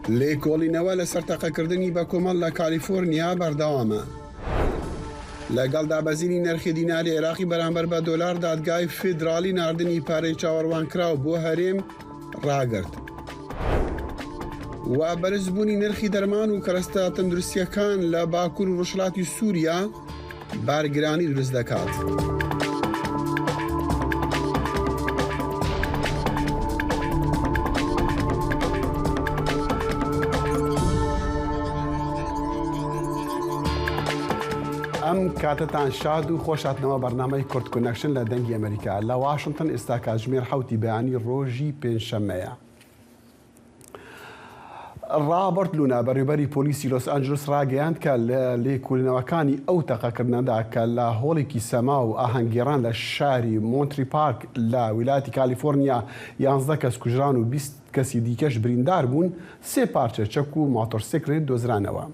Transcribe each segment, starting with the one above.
لێکۆڵینەوە لەسەر تەقەکردنی بە کۆمەڵ لە کالیفۆرنیا بەردەوامە. لەگەڵ دابەزینی نرخی دیناری عێراقی بەرامبەر بە دۆلار دادگای فیدرالی ناردنی پارەی چاوەڕوانکراو بۆ هەرێم ڕاگرت. و بەرزبوونی نرخی دەرمان و کەرەستە تەندروستیەکان لە باکوور و ڕۆژهەڵاتی سووریا بارگرانی دروست دەکات. ئەم کاتتان شاد و خۆشاتنەوە بەرنامەی کورد کۆنەکشن لە دەنگی ئەمریکا لە واشنگتن. ئێستا کاتژمێر 7 بەیانی ڕۆژی پێنجشەممەیە. ڕابرت لونا بەڕێوەبەری پۆلیسی لۆس ئەنجلس ڕاگەیاند کە لە لێکۆڵینەوەکانی ئەو تەقەکردنەدا کە لە هۆڵێکی سەما و ئاهەنگگێڕان لە شاری مۆنتری پارک لە ویلایەتی کالیفۆرنیا 11 کەس کوژران و 20 کەسی دیکەش بریندار بوون، 3 پارچە چەک و ماتۆرسیکلێت دۆزرانەوە.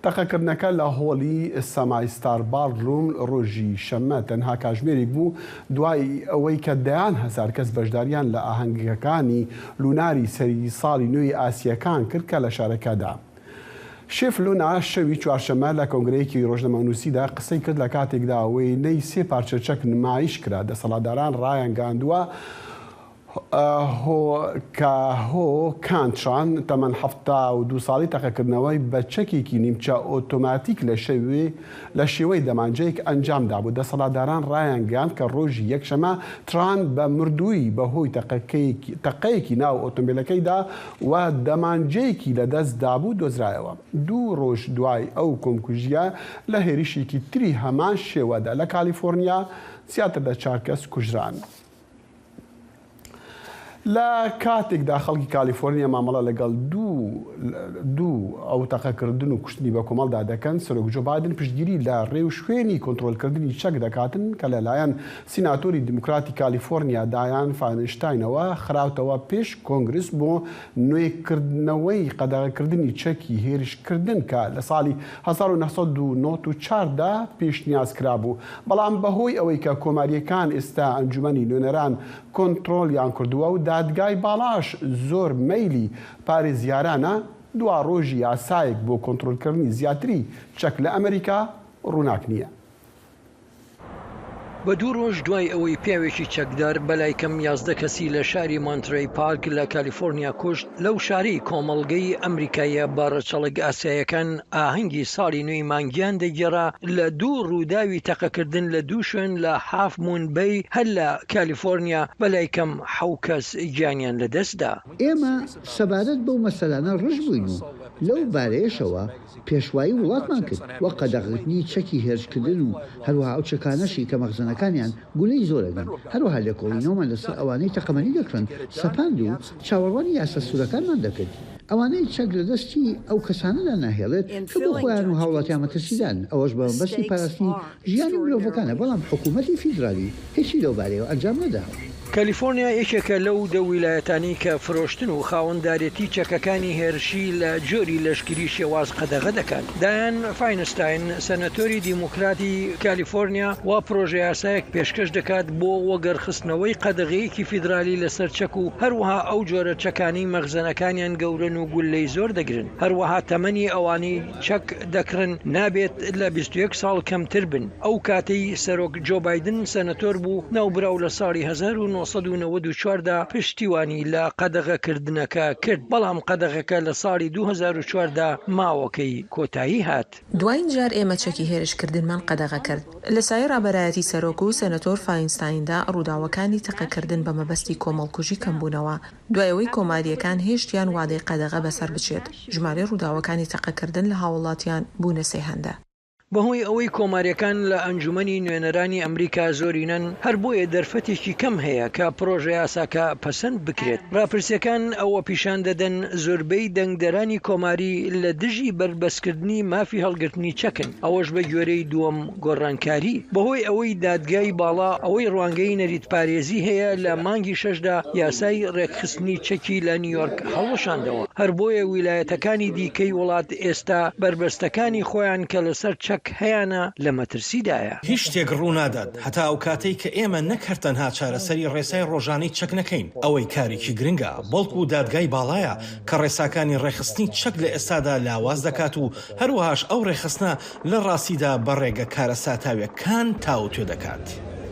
تەقەکردنەکە لە هۆڵی سەمای ستار باڵروم ڕۆژی شەممە تەنها کاتژمێرێک بوو دوای ئەوەی کە دەیان هەزار کەس بەشداریان لە ئاهەنگەکانی لوناری سەری ساڵی نوێی ئاسیەکان کرد کە لە شارەکەدا. شێف لونا شەوی چوارشەممە لە کۆنگرەیەکی ڕۆژنامەنووسیدا قسەی کرد لە کاتێکدا وێنەی 3 پارچە چەک نمایش کرا. دەسەڵاتداران ڕایانگاندووە هۆ کانتران تەمەەن 72 ساڵی تەقەکردنەوەی بە چەکێکی نیمچە ئۆتۆماتیک لە شێوەی دەمانجەیەک ئەنجامدا بوو. دەسەڵاتداران ڕایانگەاند کە ڕۆژی یەکشەمە تران بە مردووی بەهۆی تەقەیەکی ناو ئۆتۆمبیلەکەیدا و دەمانجەیەکی لەدەستدا بوو دۆزرایەوە. 2 ڕۆژ دوای ئەو کۆمکوژیە لە هێرشێکی تری هەمان شێوەدا لە کالیفۆرنیا زیاتر لە 4 کەس کوژران. لە کاتێکدا خەڵکی کالیفۆرنیا مامەڵە لەگەڵ دوو ئەو تەقەکردن و کوشتنی بە کۆمەڵدا دەکەن، سەرۆک جو بایدن پشتگیری لە ڕێو شوێنی کۆنتڕۆلکردنی چەک دەکاتن کە لەلایەن سیناتۆری دیموکراتی کالیفۆرنیا دایان فاینشتاینەوە خراوتەوە پێش کۆنگرس بۆ نوێکردنەوەی قەدەغەکردنی چەکی هێرشکردن کە لە ساڵی 1994دا پێشنیاز کرابوو. بەڵام بەهۆی ئەوەی کە کۆماریەکان ئێستا ئەنجومەنی نوێنەران کۆنتڕۆلیان کردووە و دادگای باڵاش زۆر مەیلی پارێزیارانە، دوا ڕۆژی یاسایەک بۆ کۆنتڕۆلکردنی زیاتری چەک لە ئەمریکا ڕووناک نییە. بە 2 ڕۆژ دوای ئەوەی پیاوێکی چەکدار بەلای کەم 11 کەسی لە شاری مۆنتری پارک لە کالیفۆرنیا کوشت، لەو شارەی کۆمەڵگەی ئەمریکایە باڕەچەڵک ئاسیایەکان ئاهەنگی ساڵی نوێی مانگیان دەگێڕا لە 2 ڕووداوی تەقەکردن لە 2 شوێن لە هاف مون بەی هەر لە کالیفۆرنیا بەلای کەم 7 کەس گیانیان لەدەستدا. ئێمە سەبارەت بەو مەسەلانە ڕژ بووین و لەو بارەیەشەوە پێشوایی وڵاتمان کرد وە قەدەغکردنی چەکی هێرشکردن و هەروەها ئەو چەکانەشی کە مەخزنەکانیان گولەی زۆرەگەن. هەروەها لێکۆڵینەوەمان لەسەر ئەوانەی تەقەمەنی دەکڕن سەپاند و چاوەڕوانی یاسە سوورەکانمان دەکرد. ئەوانەی چەک لە دەستی ئەو کەسانەدا ناهێڵێت کە بۆ خۆیان و هاوڵاتیان مەترسیدان. ئەوەش بە بەستی پاراستنی ژیانی مرۆڤەکانە، بەڵام حکوومەتی فیدرالی هیچی لەو بارەیەوە ئەنجام نەداوە. کالیفۆرنیا یەکێکە لەو دە ویلایەتانی کە فرۆشتن و خاوەنددارێتی چەکەکانی هێرشی لە جۆری لەشکری شێواز قەدەغە دەکات. دایان فاینستاین سەنەتۆری دیموکراتی کالیفۆرنیا وا پرۆژە یاسایەک پێشکەش دەکات بۆ وەگەرخستنەوەی قەدەغەیەکی فیدرالی لەسەر چەک و هەروەها ئەو جۆرە چەکانی مەخزنەکانیان گەورن و گولەی زۆر دەگرن. هەروەها تەمەنی ئەوانی چەک دەکڕن نابێت لە 21 ساڵ کەمتر بن. ئەو کاتەی سەرۆک جۆ بایدن سەنەتۆر بوو، ناوبراو لە ساڵی 1994دا پشتیوانی لە قەدەغەکردنەکە کرد، بەڵام قەدەغەکە لە ساڵی 2004دا ماوەکەی کۆتایی هات. دوای جار ئێمە چەکی هێرشکردنمان قەدەغە کرد. لە سایە ڕابەرایەتی سەرۆک و سەنەتۆر فاینستایندا ڕووداوەکانی تەقەکردن بە مەبەستی کۆمەڵکوژی کەمبوونەوە دوایەوەی کۆماریەکان هێشتیان وادەی قەدەغە بەسەر بچێت. ژمارەی ڕووداوەکانی تەقەکردن لە هاوڵاتیان بوونە سێهەندە. بەهۆی ئەوەی کۆماریەکان لە ئەنجومەنی نوێنەرانی ئەمریکا زۆرینەن، هەر بۆیە دەرفەتێکی کەم هەیە کە پرۆژە یاساکە پەسەند بکرێت. راپرسیەکان ئەوە پیشان دەدەن زۆربەی دەنگدەرانی کۆماری لە دژی بربەسکردنی مافی هەڵگرتنی چەکن، ئەوەش بە گوێرەی دووەم گۆڕانکاری. بەهۆی ئەوەی دادگای باڵا ئەوەی ڕوانگەی نەریت پارێزی هەیە لە مانگی 6دا یاسای ڕێکخستنی چەکی لە نیویۆرک هەڵوەشاندەوە. هەر بۆیە ویلایەتەکانی دیکەی وڵات ئێستا بربەستەکانی خۆیان کە لەسەر چەک هەیەە لە مەترسیدایە. هیچ شتێک ڕوونادات هەتا ئەو کاتەی کە ئێمە نەکردتەنها چارەسەری ڕێسای ڕۆژانەی چەک نەکەین. ئەوەی کارێکی گرنگە بەڵکو و دادگای باڵایە کە ڕێساکانی ڕێخستنی چەک لە ئێستادا لاواز دەکات و هەروەهاش ئەو ڕێخستنە لە ڕاستیدا بەڕێگە کارە ساتاویەکان تاوتوێ دەکات.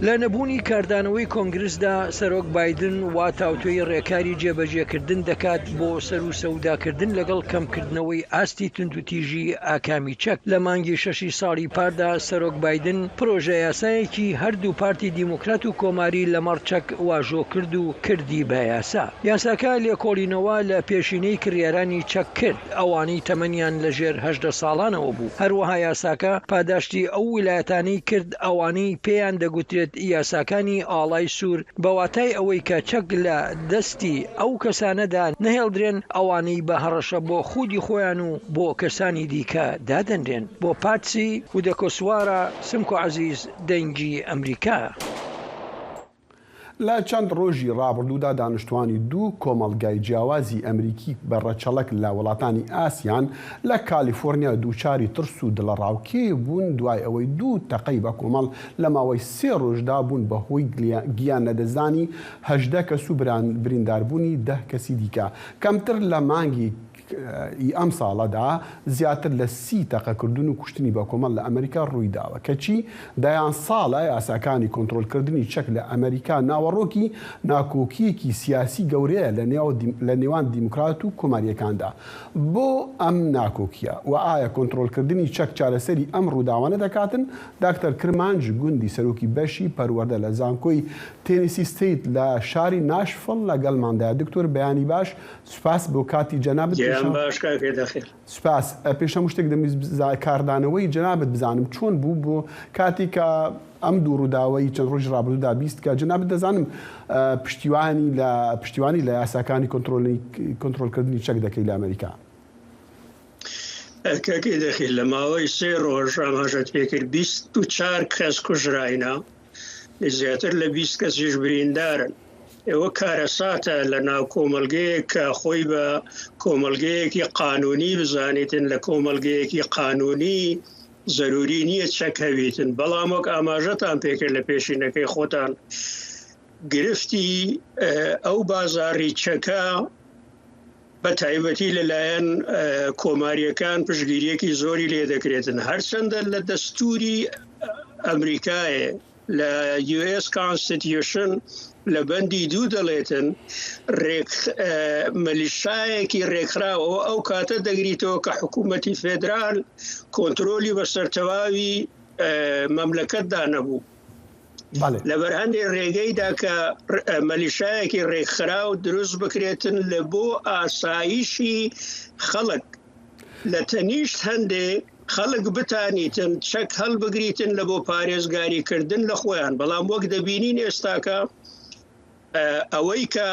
لە نەبوونی کاردانەوەی کۆنگرسدا سەرۆک بایدن وا تاوتوێی ڕێکاری جێبەجێکردن دەکات بۆ سەر و سەوداکردن لەگەڵ کەمکردنەوەی ئاستی تونند و تیژی ئاکامی چەک. لە مانگی 6 ساڵی پاردا سەرۆک بایدن پرۆژە یاسایەکی هەردوو پارتی دیموکرات و کۆماری لەمەڕ چەک واژۆ کرد و کردی بە یاسا. یاساکە لێکۆڵینەوە لە پێشینەی کڕیارانی چەک کرد ئەوانەی تەمەنیان لەژێر 18 ساڵانەوە بوو. هەروەها یاساکە پاداشتی ئەو ویلایەتانەی کرد ئەوانەی پێیان دەگوترێت یاساکانی ئاڵای سوور بەواتای ئەوەی کە چەک لە دەستی ئەو کەسانەدا نەهێڵدرێن ئەوانەی بە هەڕەشە بۆ خودی خۆیان و بۆ کەسانی دیکە دادەنرێن. بۆ پاتسی ودەکۆسوارە سمکۆ عەزیز دەنگی ئەمریکا. لە چەند ڕۆژی ڕابردوودا دانیشتوانی دوو کۆمەڵگای جیاوازی ئەمریکی بەڕەچەڵک لە وڵاتانی ئاسیان لە کالیفۆرنیا دووچاری ترس و دڵەڕاوکێ بوون دوای ئەوەی دوو تەقەی بە کۆمەڵ لە ماوەی 3 ڕۆژدا بوون بەهۆی گیان نەدەزانی 18 کەس و برینداربوونی 10 کەسی دیکە. کەمتر لە مانگی ئەم ساڵەدا زیاتر لە 30 تەقەکردن و کوشتنی بە کۆمەڵ لە ئەمریکا ڕوویداوە کەچی دایان ساڵە یاساکانی کۆنتڕۆلکردنی چەک لە ئەمریکا ناوەڕۆکی ناکۆکیەکی سیاسی گەورەیە لە نێوان دیموکرات و کۆماریەکاندا. بۆ ئەم ناکۆکیە و ئایا کۆنتڕۆلکردنی چەک چارەسەری ئەم ڕووداوانە دەکاتن؟ داکتەر کرمانج گوندی سەرۆکی بەشی پەروەردە لە زانکۆی تێنیسی ستیت لە شاری ناشفڵ لەگەڵماندا. دکتۆر بەیانی باش، سوپاس بۆ کاتی جەنابەت. سپاس. پێشەم شتێک کاردانەوەی جەنابەت بزانم چۆن بوو بۆ کاتی کە ئەم دوو ڕووداوەی چەند ڕۆژ ڕابردوودا بیست کە جەنابەت دەزانم پشتیوانی لە یاساکانی کۆنتڕۆلکردنی چەک دەکەی لە ئەمریکا. کاکی دەخی لە ماوەی 3 ڕۆژ ئاماژەت پێکرد 24 کەس کوژراینە، زیاتر لە 20 کەسیش بریندارن. ئێوە کارەساتە لە ناو کۆمەلگەیەک کە خۆی بە کۆمەلگەیەکی قانونی بزانیتن. لە کۆمەلگەیەکی قانونی زەروری نییە چەک هەویتن، بەڵام وەک ئاماژەتان پێکرد لە پێشینەکەی خۆتان گرفتی ئەو بازاڕی چەکە بە تایبەتی لەلایەن کۆماریەکان پشتگیریەکی زۆری لێ دەکرێتن. هەرچەندە لە دەستوری ئەمریکایە لە US Constitution لە بەندی 2 دەڵێتن مەلیشایەکی ڕێکخراوەوە ئەو کاتە دەگریتەوە کە حکوومەتی فێدرال کۆنترۆلی بەسەرتەواوی مەملەکەتدا نەبوو. لەبەر هەندێک ڕێگەیدا کە مەلیشایەکی ڕێکخراو دروست بکرێتن لە بۆ ئاسایشی خەڵک، لە تەنیشت هەندێک خەڵک بتانیتن چەک هەڵبگریتن لە بۆ پارێزگاریکردن لە خۆیان. بەڵام وەک دەبینین ئێستاکە ئەوەی کە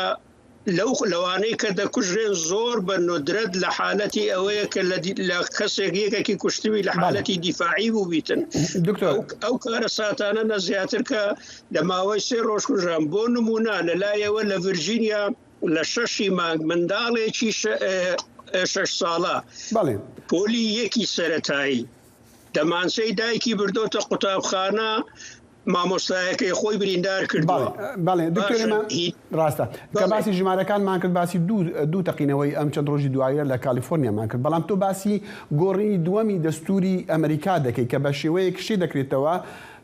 لەوانەی کە دەکوژرێن زۆر بە ندرەت لە حالەتی ئەوەیە کە لە کەسێک یەکێکی کوشتوی لە حالەتی دیفاعی بوو بیتن. ئەو کارە ساتانە نە زیاتر کە لە ماوەی 3 ڕۆژ کوژران. بۆ نمونە لەلایەوە لە ڤرجینیا لە 6 مانگ منداڵێکی 6 ساڵە پۆلی یەکی سەرەتایی دەمانچەی دایکی بردۆتە قوتابخانە، مامۆستایەکەی خۆی بریندار کردووە. بەڵێ ڕاستە کە باسی ژمارەکانمان کرد، باسی دوو تەقینەوەی ئەم چەند ڕۆژی دوایە لە کالیفۆرنیامان کرد، بەڵام تۆ باسی گۆڕینی دووەمی دەستوری ئەمریکا دەکەی کە بە شێوەیەک شێ دەکرێتەوە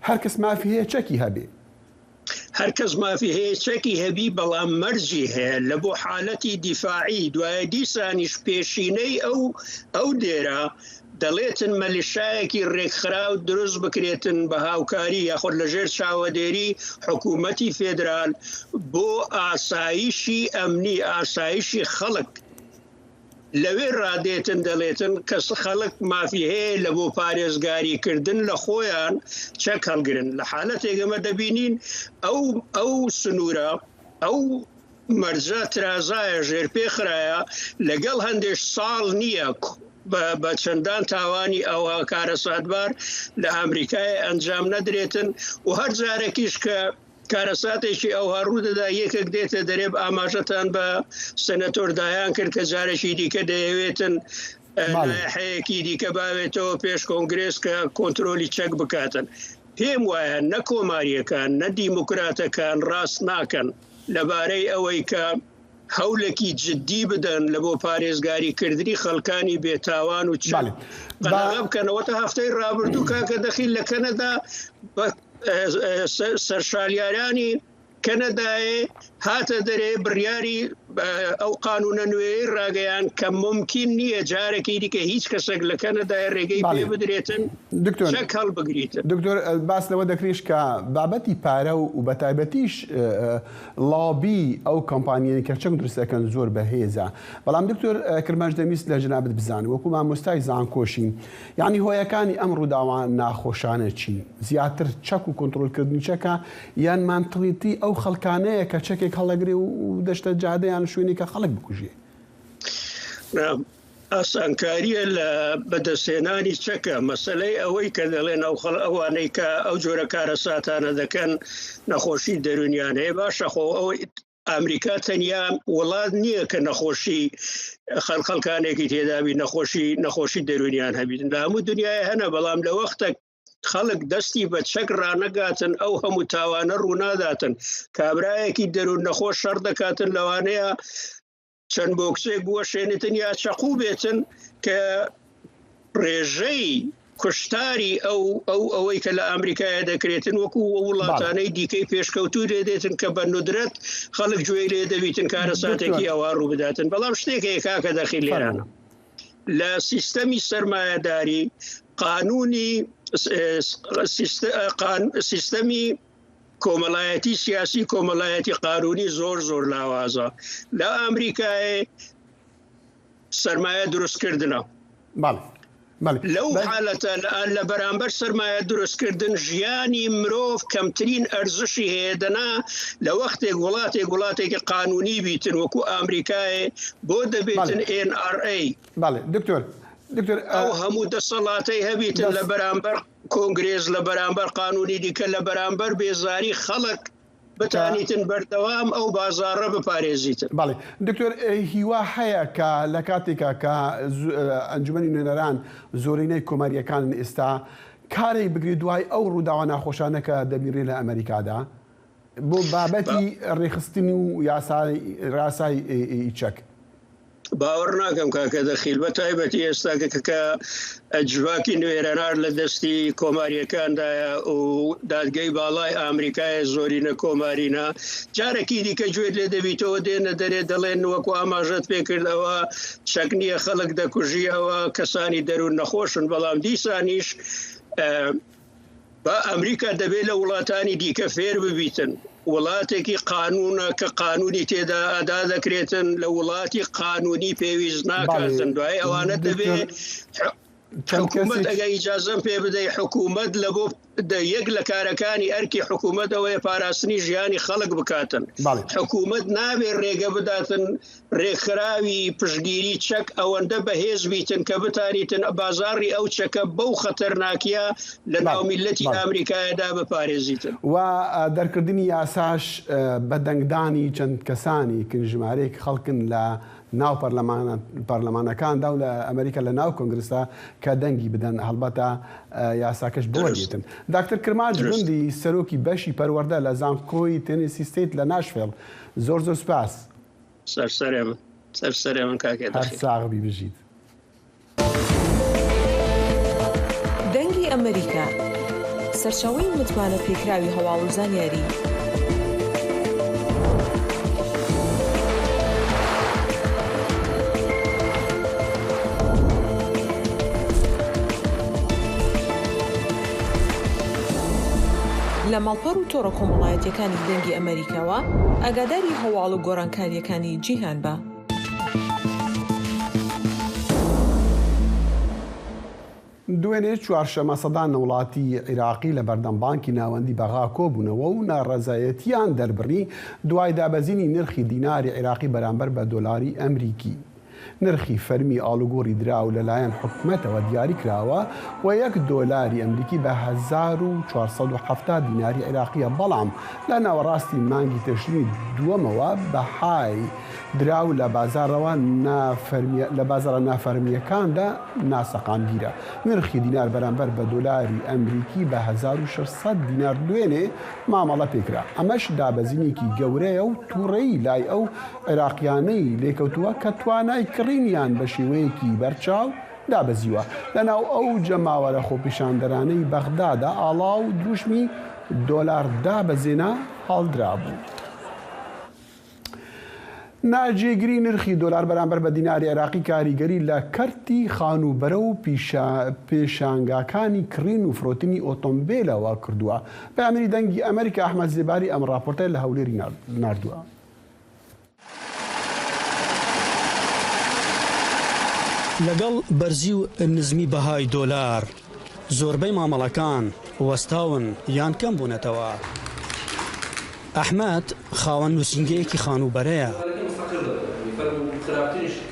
هەر کەس مافی هەیە چەکی هەبێ. هەر کەس مافی هەیە چەکی هەبی، بەڵام مەرجی هەیە لە بۆ حالەتی دیفاعی. دوایە دیسانیش پێشینەی ئەو دێرە دەڵێتن مەلیشایەکی ڕێکخراو دروست بکرێتن بە هاوکاری یاخۆ لەژێر چاوەدێری حکوومەتی فێدرال بۆ ئاسایشی ئەمنی، ئاسایشی خەڵک. لەوێ ڕادێتن دەڵێتن کەس خەڵک مافی هەیە لە بۆ پارێزگاریکردن لە خۆیان چەک هەڵگرن. لە حالەتێکەمە دەبینین ئەو سنوورە ئەو مەرجە ترازایە ژێرپێخرایە لەگەڵ هەندێک ساڵ نییە بە چەندان تاوانی ئەوە کارە ساتبار لە ئەمریکای ئەنجام نەدرێتن. و هەر جارێکیش کە کارەساتێکی ئەو هەڕوودەدا یەکێک دێتە دەرێب ئاماژەتان بە سەنەتۆر دایان کرد کە جارێکی دیکە دەیەوێتن حەیەکی دیکە باوێتەوە پێش کۆنگرێس کە کۆنتترۆلی چەک بکاتن. پێم وایە نە کۆماریەکان نە دیموکراتەکان ڕاست ناکەن لەبارەی ئەوەی کە هەولێکی جددی بدەن لە بۆ پارێزگاریکردنی خەڵکانی بێتاوان و قەناغا بکەنەوە تا هەفتەی ڕابردوو کاکە دەخیل لە کەنەدا سەرشالیارانی کەنەدایێ هاتە دەرێ بڕیاری ئەو قانونە نوێی ڕاگەیان کە ممکن نییە جارێکی دیکە هیچ کەسێک لە کەنەدای ڕێگەی پێ بدرێتن چەک هەڵبگریتن. دکتۆر باس لەوە دەکریش کە بابەتی پارە و بە تایبەتیش لابی ئەو کۆمپانیانی کە چەند دروستەکەن زۆر بەهێزە. بەڵام دکتۆر کرماش دەویست لە جنابەت بزانێ وەکو مامۆستای زانکۆشی یعنی هۆیەکانی ئەم ڕووداوان ناخۆشانە چی؟ زیاتر چەک و کۆنتترۆلکردنی چەکە یان مانتڵیتی ئەو خەڵکانەیە کە چەکێک هەڵەگرێ و دەشتە جادەیان شوێنی کە خەڵک بکوژێ؟ ئاسانکاریە لە بەدەستێنانی چەکە مەسلەی ئەوەی کە دەڵێن ئەوانەی کە ئەو جۆرە کارەساتانە دەکەن نەخۆشی دەرونیان هەیە باشە خۆ ئەوەی ئەمریکا تەنیا وڵات نییە کە نەخۆشی خەڵکانێکی تێدابی نەخۆشی دەرونیان هەبیتن لە هەموو دنیای هەنە بەڵام لە وەختە خەڵک دەستی بە چەک ڕانەگاتن ئەو هەموو تاوانە ڕووناداتن کابرایەکی دەروون نەخۆش شەڕ دەکاتن لەوانەیە چەند بۆکسێک بووە شوێنتن یا چەقوو بێتن کە ڕێژەی کوشتاری ئەوەی کە لە ئەمریکایە دەکرێتن وەکو وڵاتانەی دیکەی پێشکەوتوو دێتن کە بە ندرەت خەڵک گوێی لێ دەبیتن کارەساتێکی ئەوە ڕوو بداتن. بەڵام شتێکەیە کاکە دەخیل لێرانە لە سیستەمی سەرمایەداری قانونی سیستەمی کۆمەڵایەتی سیاسی کۆمەڵایەتی قانونی زۆر لاوازە لە ئەمریکای سەرمایە دروستکردنە. لەو حالەتە لە بەرامبەر سەرمایە دروستکردن ژیانی مرۆڤ کەمترین ئەرزشی هەیەدەنا لە وەختێک وڵاتێکی قانونی بیتن وەکو ئەمریکایە بۆ دەبێتن NRA. دکتۆر ئەو هەموو دەسەڵاتەی هەبیتن لە بەرامبەر کۆنگرێز لە بەرامبەر قانونی دیکە لە بەرامبەر بێزاری خەڵک بتانیتن بەردەوام ئەو بازاڕە بپارێزیتن. باڵێ دکتۆر هیوا هەیە کە لە کاتێکە کە ئەنجومەنی نوێنەران زۆرینەی کۆماریەکان ئێستا کارێک بگری دوای ئەو ڕووداوە ناخۆشانەکە دەبیڕێ لە ئەمریکادا بۆ بابەتی ڕێخستنی و ڕاسای چەک. باوەڕ ناکەم کاکە دەخیل بە تایبەتی ئێستا کە ئەجواکی نوێرەنار لە دەستی کۆماریەکاندایە و دادگەی باڵای ئامریکایە زۆرینە کۆمارینە جارێکی دیکە گوێت لێ دەبیتەوە دێنە دەرێ دەڵێن وەکو ئاماژەت پێکردەوە چەک نییە خەڵک دەکوژیەوە کەسانی دەروون نەخۆشن بەڵام دیسانیش بە ئەمریکا دەبێت لە وڵاتانی دیکە فێر ببیتن. وڵاتێکی قانونە کە قانونی تێدا ئادا دەکرێتن لە وڵاتی قانونی پێویست ناکاتن دوای ئەوانە دەبێت حکوومەت ئەگە ئیجازەم پێ بدەیت حکوومەت لە بۆ یەک لە کارەکانی ئەرکی حکوومەت ئەوەیە پاراستنی ژیانی خەڵک بکاتن. حکوومەت نابێت ڕێگە بداتن ڕێکخراوی پشتگیری چەک ئەوەندە بەهێز بیتن کە بتانیتن بازاڕی ئەو چەکە بەو خەتەرناکیە لە ناو میلەتی ئەمریکایەدا بپارێزیتن. و دەرکردنی یاساش بە دەنگدانی چەند کەسانی کنژمارەیەک خەڵکن لە ناو پەرلەمانەکاندا و لە ئەمریکا لە ناو کۆنگرسا کە دەنگی بدەن هەڵبەتە یاساکەش بۆدێتن. داکتەر کرماج گوندی سەرۆکی بەشی پەروەردە لە زانکۆی تێنیسی ستیت لە ناشڤیل زۆر سوپاس. سەرسەرێمن کاکێ هەر ساغبی بژیت. دەنگی ئەمریکا سەرچاوەی متمانە پێکراوی هەواڵ و زانیاری لە ماڵپەڕ و تۆڕە کۆمەڵایەتیەکانی دەنگی ئەمریکاوە ئاگاداری هەواڵ و گۆڕانکاریەکانی جیهان بە. دوێنێ چوارشەمە سەدان وڵاتی عێراقی لە بەردەم بانکی ناوەندی بەغا کۆبوونەوە و ناڕەزایەتیان دەربڕی دوای دابەزینی نرخی دیناری عێراقی بەرامبەر بە دۆلاری ئەمریکی. نرخی فەرمی ئاڵوگۆڕی دراو لەلایەن حکومەتەوە دیاری کراوە و $1 ئەمریکی بە 1470 دیناری عێراقیە، بەڵام لە ناوەڕاستی مانگی تشرینی دووەمەوە بەهای دراو لە بازارە نافەرمیەکاندا ناسەقامگیرە. نرخی دینار بەرامبەر بە $1 ئەمریکی بە 1600 دینار دوێنێ مامەڵە پێکرا. ئەمەش دابەزینێکی گەورەیە و تووڕێی لای ئەو عێراقیانەی لێکەوتووە کە توانای کڕینیان بە شێوەیەکی بەرچاو دابەزیوە. لەناو ئەو جەماوەرە خۆپیشاندەرانەی بەغدادا ئاڵاو دوشمی $1 دابەزێنە هەڵدرابوو. ناجێگری نرخی $1 بەرامبەر بە دیناری عێراقی کاریگەری لە کەرتی خانوبەرە و پێشانگاکانی کڕین و فرۆتنی ئۆتۆمبیلەوە کردووە. پەیامەری دەنگی ئەمریکا ئەحمەد زێباری ئەم راپۆرتە لە هەولێری ناردووە. لەگەڵ بەرزی و نزمی بەهای $، زۆربەی مامەڵەکان وەستاون یان کەم بوونەتەوە. ئەحمەد خاوەن نووسینگەیەکی خانوبەرەیە.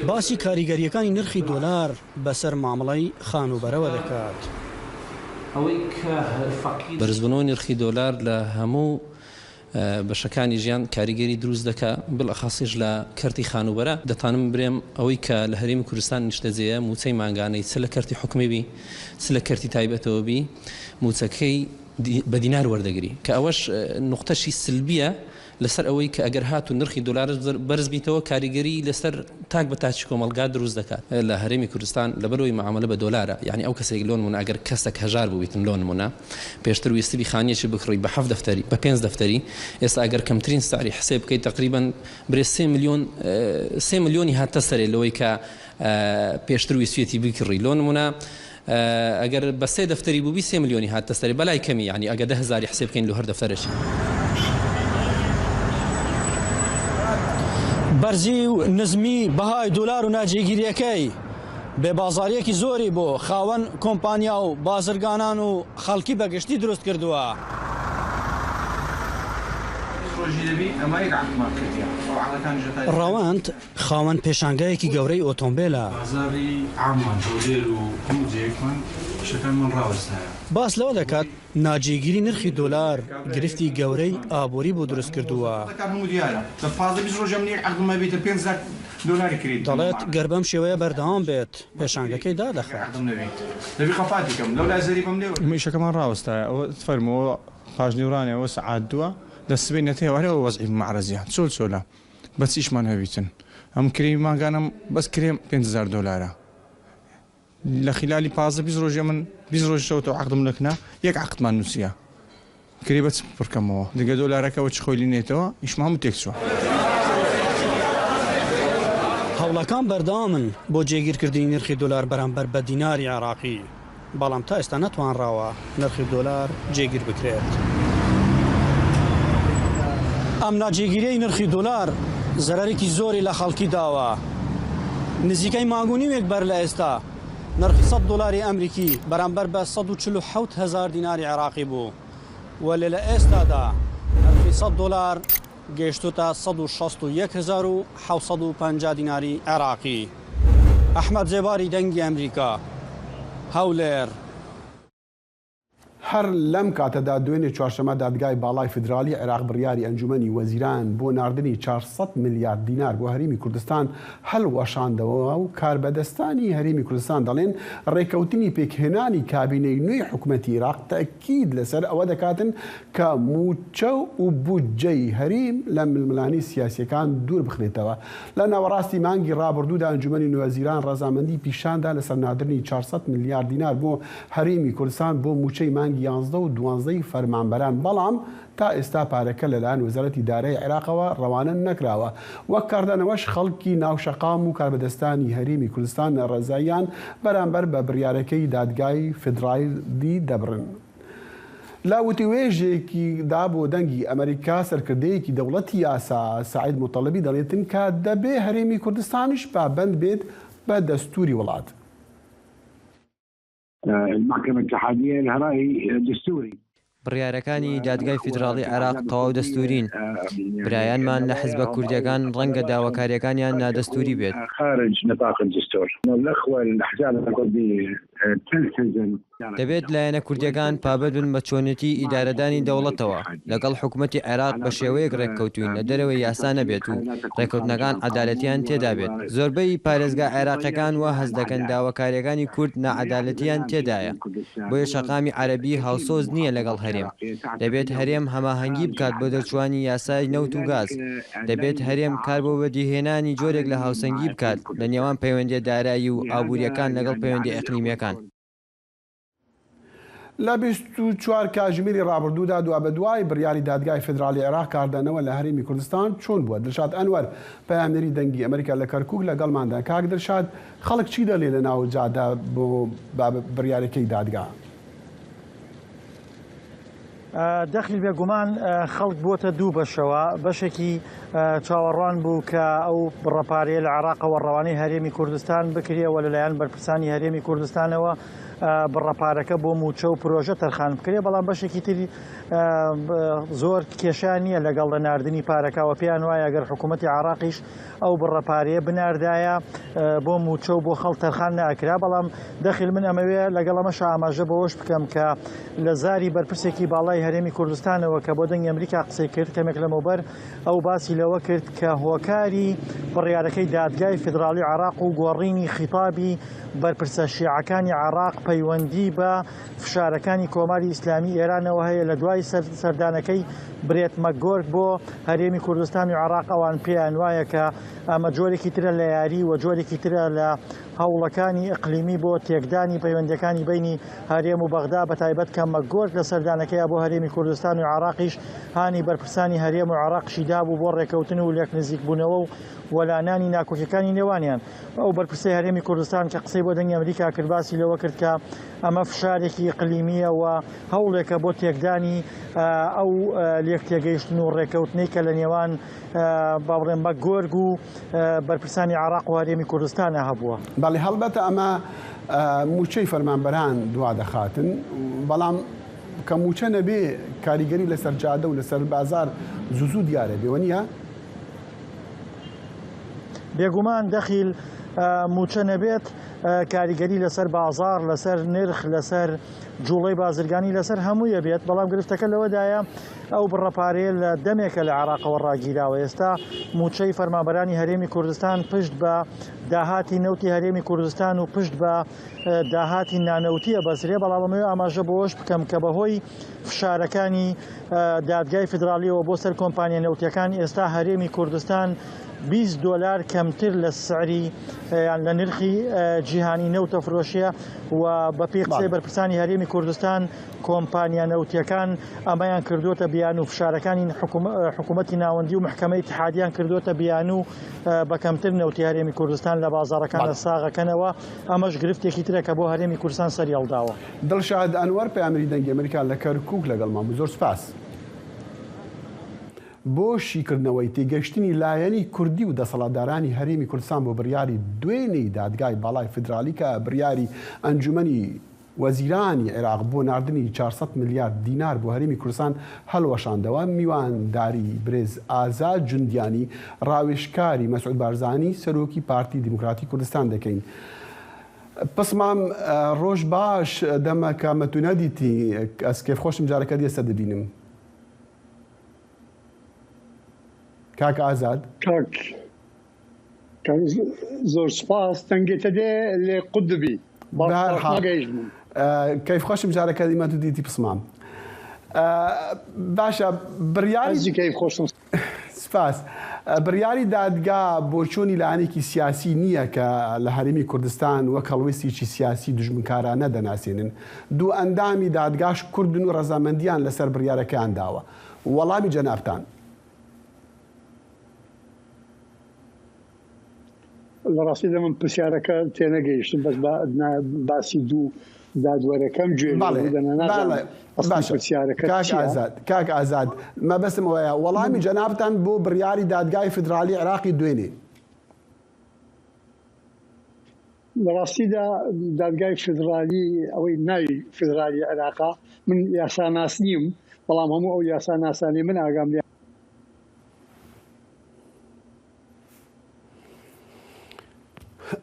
باسی کاریگەریەکانی نرخی $، بەسەر مامەڵەی خانوبەرەوە دەکات. بەرزبوونەوەی نرخی $، لە هەموو بەشەکانی ژیان کاریگەری دروست دەکات، بڵەخاصیش لە کەرتی خانوبەرە. دەتانم برێم ئەوەی کە لە هەرێمی کوردستان نیشتەجێیە موچەی مانگانەی چ لە کەرتی حکومیبی چ لە کەرتی تایبەتەوە بی موچەکەی بە دینار وەردەگری، کە ئەوەش نقطەشی سلبیە لەسەر ئەوەی کە ئەگەر هات و نرخی $، بەرز بیتەوە کاریگەری لەسەر تاک بە تاچی کۆمەلگا دروست دەکات. لە هەرێمی کوردستان لەبەرەوەی معاملە بە $، یعنی ئەو کەسێک لۆن مونە ئەگەر کەسێک هەژار بوویتن لۆن مونە پێشتر ویستی خانیەکی بکڕی بە 7 دەفتەری بە 5 دەفتەری، ئێستا ئەگەر کەمترین سعری حسێب بکەیت تقریبا برێ 3 ملیۆنی هاتە سەرێ لەوەی کە پێشتر ویستێتی بکڕی لۆن مونە. ئەگەر بە 3 دەفتەری بووبی 3 ملیۆنی هاتە سەرێ بەلای کەمی، یعنی ئەگە 10,000 حسێب بکەین لە هەر دەفتەرێکی. بەرزی و نزمی بەهای $، و ناجێگیریەکەی بێبازاریەکی زۆری بۆ خاوەن کۆمپانیا و بازرگانان و خەڵکی بەگشتی دروست کردووە. ڕەوەند خاوەن پێشانگایەکی گەورەی ئۆتۆمبیلە. باس لەوە دەکات ناجێگیری نرخی $، گرفتی گەورەی ئابووری بۆ دروست کردووە. دەڵێت گەربەم شێوەیە بەردەوام بێت پێشانگەکەی دادەخات. میشەکەمان ڕاوەستایە ئەوە فەرمەوە پاژنیوڕانەوە سەعات 2 دەسبێنێتەوە وەرەوە وەزعی مەعرەزیان چۆلە بەچیشمان هەویتن. ئەم کریمی ماگانم بەس کرێم $5,000 لە خلالی 15 ڕۆژە من 20 ڕۆژ شەوتەوە عەقدم لەکنا یەک عەقدمان نووسیە کری بەچ پڕکەمەوە دیگە $ەکەەوە چ خۆی لینێتەوە ئیشمە هەموو تێک چووە. هەوڵەکان بەردەوامن بۆ جێگیرکردنی نرخی $، بەرامبەر بە دیناری عێراقی، بەڵام تا ئێستا نەتوانراوە نرخی $، جێگیر بکرێت. ئەم ناجێگیریەی نرخی $، زەرەرێکی زۆری لە خەڵکی داوە. نزیکەی مانگونیوێک بەر لە ئێستا نرخی $100 ئەمریکی بەرامبەر بە 147,000 دیناری عێراقی بوو، وەلێ لە ئێستادا نرخی $100 گەیشتوتە 161,750 دیناری عێراقی. ئەحمەد زێباری دەنگی ئەمریکا، هەولێر. هەر لەم کاتەدا دوێنێ چوارشەمە دادگای باڵای فیدرالی عێراق بڕیاری ئەنجومەنی وەزیران بۆ ناردنی 400 میلیارد دینار بۆ هەرێمی کوردستان هەڵوەشاندەوە و کاربەدەستانی هەرێمی کوردستان دەڵێن ڕێکەوتنی پێکهێنانی کابینەی نوێی حکوومەتی عێراق تەکید لەسەر ئەوە دەکاتن کە موچە و بودجەی هەرێم لە ململانی سیاسیەکان دوور بخرێتەوە. لە ناوەڕاستی مانگی ڕابردوودا ئەنجومەنی وەزیران ڕەزامەندی پیشاندا لەسەر ناردنی 400 میلیارد دینار بۆ هەرێمی کوردستان بۆ موچەی مانگی 11 و 12 فەرمانبەران، بەڵام تا ئێستا پارەکە لەلایەن وەزارەتی دارایی عێراقەوە ڕەوانە نەکراوە. وەک کاردانەوەش خەڵکی ناوشەقام و کاربەدەستانی هەرێمی کوردستان ڕێزاییان بەرامبەر بە بڕیارەکەی دادگای فیدرالی دەبڕن. لا وتیوێژێکی دا بۆ دەنگی ئەمریکا سەرکردەیەکی دەوڵەتی یاسا سعید مطەڵبی دەڵێتن کە دەبێ هەرێمی کوردستانیش پابەند بێت بە دەستوری وڵات. المحكمة الاتحادية لها رأي دستوري. بڕیارەکانی دادگای فیدراڵی عێراق تەواو دەستورین. برایانمان لە حیزبە کوردیەکان ڕەنگە داواکاریەکانیان نادەستوری بێت. دەبێت لایەنە کوردیەکان پابەت بن بە چۆنێتی ئیدارەدانی دەوڵەتەوە لەگەڵ حکوومەتی عێراق بە شێوەیەک ڕێککەوتوین لە دەرەوەی یاسا نەبێت و ڕێککەوتنەکان عەدالەتیان تێدا بێت. زۆربەی پارێزگا عێراقیەکان وا هەست دەکەن داواکاریەکانی کورد نەعەدالەتیان تێدایە. بۆیە شەقامی عەرەبی هاوسۆز نییە لەگەڵ هەرێم. دەبێت هەرێم هەماهەنگی بکات بۆ دەرچوانی یاسای نەوت و گاز. دەبێت هەرێم کار بۆ بەدیهێنانی جۆرێک لە هاوسەنگی بکات لە نێوان پەیوەندی دارایی و ئابوووریەکان لەگەڵ پەیوەندی ئیقلیمیەکان. لە 24 کاتژمێری ڕابردوودا دوا بە دوای بڕیاری دادگای فیدراڵی عێراق کاردانەوە لە هەرێمی کوردستان چۆن بووە؟ دڵشاد ئەنوەر پەیامنەری دەنگی ئەمریکا لە کەرکووک لەگەڵماندا. کاک دڵشاد، خەڵک چی دەڵێ لە ناو جادا بۆ بڕیارەکەی دادگا؟ دەخیل بێگومان خەڵک بۆتە دوو بەشەوە. بەشێکی چاوەڕوان بوو کە ئەو بڕەپارەیە لە عێراقەوە ڕەوانەی هەرێمی کوردستان بکرێەوە لەلایەن بەرپرسانی هەرێمی کوردستانەوە بڕەپارەکە بۆ موچە و پرۆژە تەرخان بکرێ. بەڵام بەشێکی تری زۆر کێشان نییە لەگەڵ لە ناردنی پارەکەوە. پێیان وایە ئەگەر حکوومەتی عێراقیش ئەو بڕەپارەیە بناردایە بۆ موچە و بۆ خەڵک تەرخان ناکرا. بەڵام دەخیل من ئەمەوێ لەگەڵ ئەمەش ئاماژە بەوەش بکەم کە لە زاری بەرپرسێکی باڵای هەرێمی کوردستانەوە کە بۆ دەنگی ئەمریکا قسەی کرد کەمێک لەمەوبەر ئەو باسی لەوە کرد کە هۆکاری بڕیارەکەی دادگای فیدراڵی عێراق و گۆڕینی خیتابی بەرپرسە شیعەکانی عێراق پەیوەندی بە فشارەکانی کۆماری ئیسلامی ئێرانەوە هەیە لە دوای سەردانەکەی برێت مەکگۆرک بۆ هەرێمی کوردستان و عێراق. ئەوان پێیان وایە کە ئەمە جۆرێکی ترە لە یاری و جۆرێکی ترە لە هەوڵەکانی ئەقلیمی بۆ تێکدانی پەیوەندیەکانی بینی هەرێم و بەغدا بە تایبەت کە مەکگۆرک لە سەردانەکەیە بۆ هەرێمی کوردستان و عێراقیش هانی بەرپرسانی هەرێم و عێراقشی دابوو بۆ ڕێکەوتن و لێک نزیک بوونەوە و وەلانانی ناکۆکیەکانی نێوانیان. ئەو بەرپرسەی هەرێمی کوردستان کە قسەی بۆ دەنگی ئەمریکا کرد باسی لەوە کرد کە ئەمە فشارێکی ئیقلیمیە و هەوڵێکە بۆ تێکدانی ئەو لێک تێگەیشتن و ڕێکەوتنەی کە لە نێوان باڵێن مەکگۆرک و بەرپرسانی عێراق و هەرێمی کوردستانە هەبووە. بەڵێ هەڵبەتە ئەمە موچەی فەرمانبەران دوا دەخاتن، بەڵام کە موچە نەبێ کاریگەری لەسەر جادە و لەسەر بازار زوو دیارە بێوە نیە؟ بێگومان دەخیل موچە نەبێت کاریگەری لەسەر بازار، لەسەر نرخ، لەسەر جوڵەی بازرگانی، لەسەر هەموویە بێت. بەڵام گرفتەکە لەوەدایە ئەو بڕەپارەیە لە دەمێکە لە عێراقەوە ڕاگیراوە. ئێستا موچەی فەرمانبەرانی هەرێمی کوردستان پشت بە داهاتی نەوتی هەرێمی کوردستان و پشت بە داهاتی نانەوتیە بەسرێ. بەڵام ئەمە ئاماژە بۆش بکەم کە بەهۆی فشارەکانی دادگای فیدراڵیەوە بۆ سەر کۆمپانیا نەوتیەکان ئێستا هەرێمی کوردستان $20 کەمتر لە سعری یان لە نرخی جیهانی نەوتە فرۆشیە و بە پێی قسەی بەرپرسانی هەرێمی کوردستان کۆمپانیا نەوتیەکان ئەمەیان کردوتە بیان و فشارەکانی حکوومەتی ناوەندی و محکەمەی اتحادیان کردوتە بیان و بە کەمتر نەوتی هەرێمی کوردستان لە بازاڕەکانە ساغەکەنەوە. ئەمەش گرفتێکی ترە کە بۆ هەرێمی کوردستان سەری هەڵداوە. دڵشاد ئەنوەر پەیامەری دەنگی ئەمریکا لە کەرکووک لەگەڵمان بوو. زۆر سپاس. بۆ شیکردنەوەی تێگەشتنی لایەنی کوردی و دەسەڵاتدارانی هەرێمی کوردستان بۆ بڕیاری دوێنێی دادگای باڵای فیدراڵی کە بڕیاری ئەنجومەنی وەزیرانی عێراق بۆ ناردنی 400 میلیارد دینار بۆ هەرێمی کوردستان هەڵوەشاندەوە، میوانداری برێز ئازاد جوندیانی ڕاوێژکاری مەسعود بارزانی سەرۆکی پارتی دیموکراتی کوردستان دەکەین. پسمام ڕۆژ باش دەمە کە مەتونە دیتی ئەس کێف خۆشم جارەکە دیێستا دەبینم. کاک ئازاد زۆر سپاس تەنگێتە دێ لێ قودبی کەیف خۆشم جارەکە دیمە تو دیتی پسمام. باشە بڕیاری کەیف خۆشم سپاس. بڕیاری دادگا بۆ چۆنی لایەنێکی سیاسی نییە کە لە هەرێمی کوردستان وەک هەڵوێستێکی سیاسی دژمنکارانە دەناسێنن. دوو ئەندامی دادگاش کوردن و ڕەزامەندیان لەسەر بڕیارەکەیان داوە. وەڵامی جەنابتان لە ڕاستی دە من پرسیارەکە تێنەگەیشتم، بەس باسی دوو دادوەرەکەم کاک ئازاد مەبەستمەوەیە وەڵامی جەنابتان بۆ بڕیاری دادگای فیدراڵی عێراقی دوێنێ. لەڕاستیدا دادگای فدرالی ئەوەی ناوی فدرالی عێراقا من یاساناس نیم بەڵام هەموو ئەو یاساناسانی من ئاگام لێ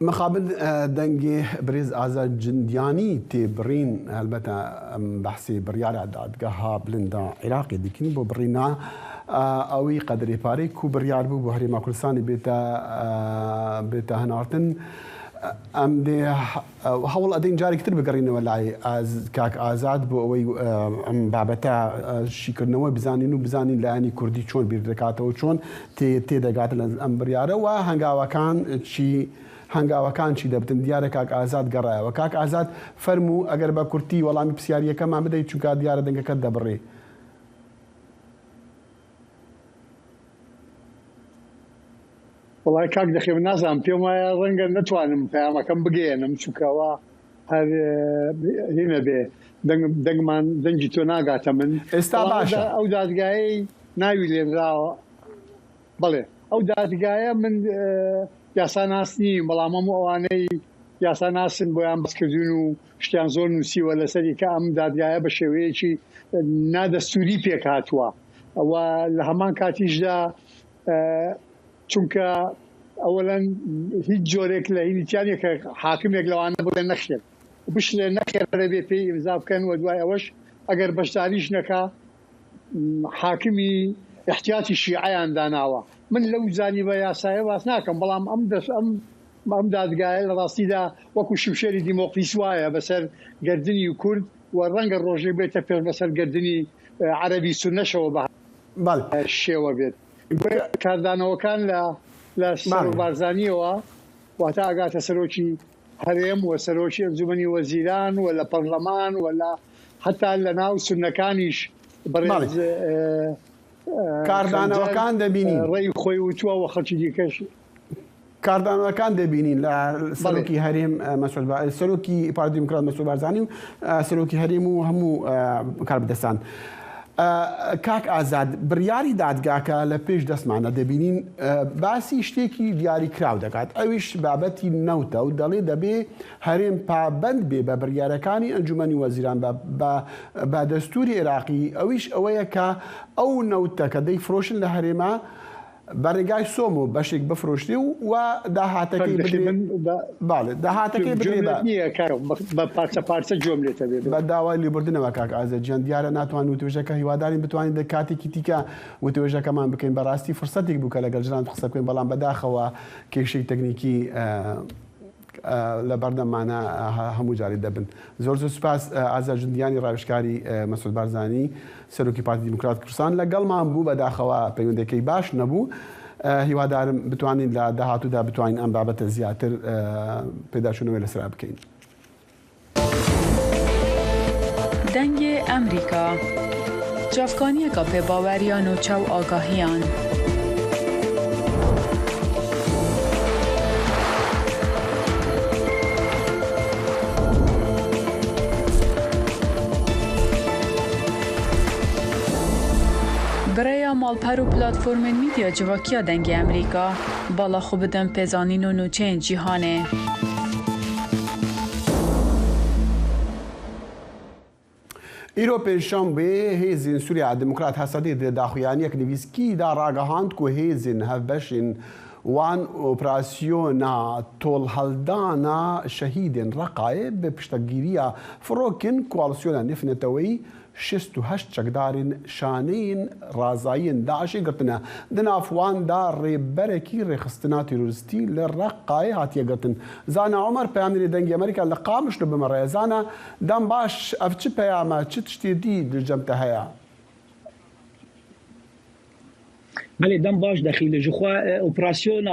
مقابل دەنگی برێز ئازاد جندیانی تێبڕین هەلبەتە بەحسی بڕیارە دادگەها بلندا عێراقی دیکەین بۆ بڕینا ئەوەی قەدری پارەی کو بڕیار بوو بۆ هەرێما کوردستانی بێتە هەناردن ئەم دێ هەوڵ ئەدەین جارێکتر بگەڕینەوە لای کاک ئازاد بۆ ئەوەی ئەم بابەتە شیکردنەوە بزانین و بزانین لایانی کوردی چۆن بیر دەکاتەوە چۆن تێدەگاتە ئەم بڕیارەوە هەنگاوەکان چی دەبتن دیارە کاک ئازاد گەڕایەوە کاک ئازاد فەرموو ئەگەر بە کورتی وەڵامی پرسیاریەکەمان بدەیت چونکە دیارە دەنگەکەت دەبڕێ. وڵای کاک دەخێ نازانم پێم وایە ڕەنگە نەتوانم پەیامەکەم بگەێنم چونکەوە هەر هێمە بێ دەنگمان دەنگی تۆ ناگاتە من ئێستا باشە ئەو دادگایی ناوی لێنراوە بڵێ ئەو دادگایە من یاساناسنی بەڵام هەموو ئەوانەی یاساناسن بۆیان بەسکردون و شتیان زۆر نووسیوە لەسەری کە ئەم دادگایە بە شێوەیەکی نادەستوری پێک هاتووە ئەوە لە هەمان کاتیشدا چونکە ئەوەلەن هیچ جۆرێک لە هیچیانێکە حاکمێک لەوانە بڵێ نەخێت بش لێ نەخێرە بێ پێی ئیمزا بکەن و دوای ئەوەش ئەگەر بەشداریش نەکا حاکمی احتیاتی شیعەیان داناوە من لەو زانی بە یاسایە باس ناکەم بەڵام ئەم دادگایە لە ڕاستیدا وەکو شمشێری دیمۆکریسی وایە بەسەر گردنی کورد و ڕەنگە ڕۆژێک بێتە پێش بەسەر گردنی عەرەبی سونەشەوە بە شێوە بێت کاردانەوەکان لە سەر بارزانیەوە واتە ئاگاتە سەرۆکی هەرێم و سەرۆکی ئەنجومەنی وەزیران و لە پەرلەمان و لە حتا لە ناو سونەکانیش بەڕێز کاردانەوەکان دەبینین ڕێی خۆی وتووە و خەڵکی دیکەش کاردانەوەکان دەبینین لە سەرۆکی هەرێم سەرۆکی پارتی دیموکرات مەسعود بارزانی و سەرۆکی هەرێم و هەموو کاربدەستان. کاک ئازاد بڕیاری دادگاکە لە پێش دەستمانە دەبینین باسی شتێکی دیاری کراو دەکات ئەویش بابەتی نەوتە و دەڵێ دەبێ هەرێم پابەند بێ بە بڕیارەکانی ئەنجومەنی وەزیران بە دەستوری عێراقی ئەویش ئەوەیە کە ئەو نەوتەکە دەیفرۆشن لە هەرێما بەڕێگای سۆم و بەشێک بفرۆشتێ و داهاتەکەی بە پارچە پارچە جۆملێتە بێت بە داوای لێبوردنەوە کاک ئازاد گیان دیارە ناتوان وتوێژەکە هیوادارین بتوانین دە کاتێکی دیکە وتوێژەکەمان بکەین بەڕاستی فرسەتێک بوو کە لەگەڵ ژنان قسە بکەین بەڵام بەداخەوە کێشەی تەکنیکی لە بەردەمانە هەموو جاری دەبن. زۆر سوپاس ئازاد جندیانی ڕاوێژکاری مەسعود بارزانی سەرۆکی پارتی دیموکرات کوردستان لەگەڵمان بوو بەداخەوە پەیوەندەکەی باش نەبوو هیوادارم بتوانین لە داهاتوودا بتوانین ئەم بابەتە زیاتر پێداچوونەوەی لەسرا بکەین. دەنگی ئەمریکا جافکانیەکە پێباوەریان و چاو ئاگاهیان برای مالپەر و پلاتفۆرمên میدیا civakîya dengê Amerîka bala xwe bidin pêzanîn û nûçeyên cîhanê. ئیرۆ پێنجشەمبێ هێزین سووریا دموکرات هەسەدی داخوایانیەک نویسکیدا ڕاگەهاند و هێزین هەڤبەشین وان ئۆپراسیۆنا تۆڵهەڵدانا شەهیدên Reqayê bi piştgiriya firokên koalîsyona nifneteweyî 68 çekdarên şaneyên razayiyên Daişê girtine. Di nav wan da rêberekî rêxistina terorîstî li Reqayê hatiye girtin. Zana Ömer peyamnêrê dengê Amerîka li Qamiş li bimire. Zana dem baş ev çi peyama çi tiştê dî li cem te heye? بله دم باش دخیل جخوا اپراسیون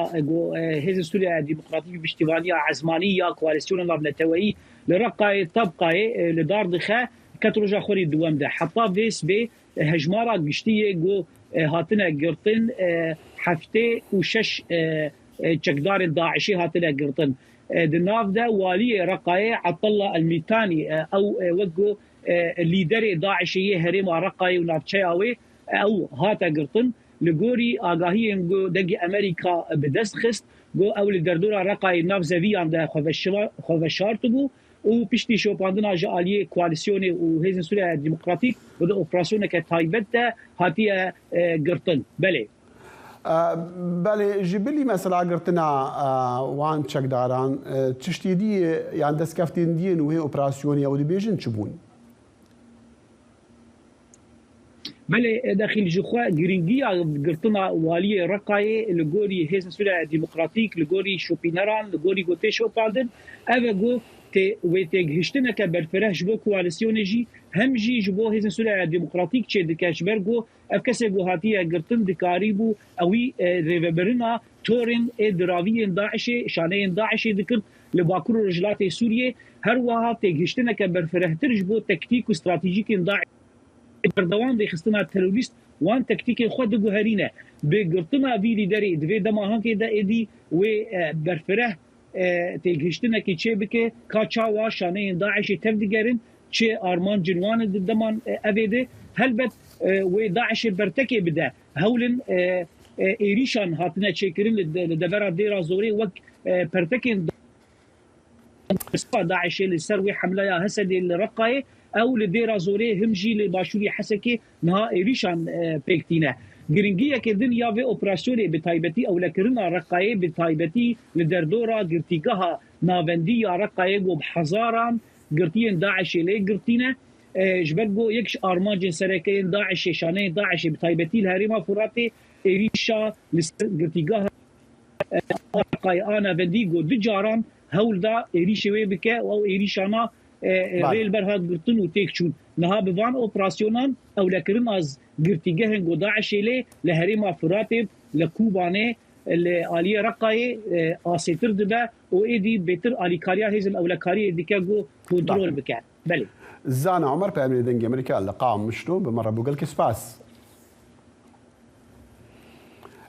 هیز سوریا دموکراتیک پشتیبانی عزمانی یا کوالسیون نافنتوایی لرقای طبقای لدار دخه کتروجا خوری دوام ده حتی ویس به هجمارا گشتیه گو هاتنه گرتن هفته و شش چکدار داعشی هاتنه گرتن دناف ده والی رقای عطله المیتانی او وگو لیدر داعشی هرم رقای و نافچه اوی او هاتا گرتن لگوری آگاهی دنگ امریکا به دست خست گو اول دردورا رقای ناف زویان ده خوشارت بو و پشتی شوپاندنا جالیه کوالسیون و هیزن سوریه دموکراتیک و ده اپراسیون که تایبت ده هاتیه گرتن بله بله جبلی مثلا قرتنا وان چکداران چشتی دی یان دستکفتین دی نوه اپراسیونی او دی بیجن چبون بله داخل جخوا گرینگی قرتنا والی رقای لگوری هیزن سوریه دموکراتیک لگوری شوپینران لگوری گوته شوپاندن اوه گو ویتگ هشتنه که برفرهش بو کوالسیون جی هم جی جبو هیزن سوریه دموکراتیک چه دکش برگو اف کسی گو هاتیه گرتن دکاری بو اوی ریوبرنا تورن دراوی داعش شانه داعش دکر لباکر رجلات سوریه هر وها تگ هشتنه که برفرهترش بو تکتیک و استراتیجیک داعش بردوام دی خستنا تروریست وان تکتیک خود گوهرینه به گرتنا وی لیدری دوی دماهان که دا ایدی و برفره تیگشتنه که چه بکه کاچا و شانه داعش تفدیگرن چه آرمان جنوان دمان اویده هلبت و داعش برتکه بده هولن ایریشان هاتنه چکرین لدورا دیرا زوری وک پرتکین داعش لسر و حمله هسدی لرقای او لديرا زوري همجي لباشوري حسكي نها ايريشان بيكتينه گرنگیه که دنیا و اپراسیونی بتایبتی او لکرنا رقایه بتایبتی لدردورا گرتیگاه ناوندی رقایه گو بحزاران گرتین داعش لی گرتینه جبرگو یکش آرمانج سرکین داعش شانه داعش بتایبتی الهریما فراتی ایریشا گرتیگاه رقایه ناوندی گو دجاران هول دا ایریشوی بکه او ایریشانا ریل برها گرتن و تیک چون نها بوان اپراسیونان او لکرن از گرتیگه گو داعش لی لهریما فراتی لکوبانه لآلیه رقای آسیتر دبه و ایدی بیتر آلیکاریا هیزن اولکاری دیگه گو کنترول بکن بله زانا عمر بأمير دنجي أمريكا اللقاء مشتو بمرة بوغل كسباس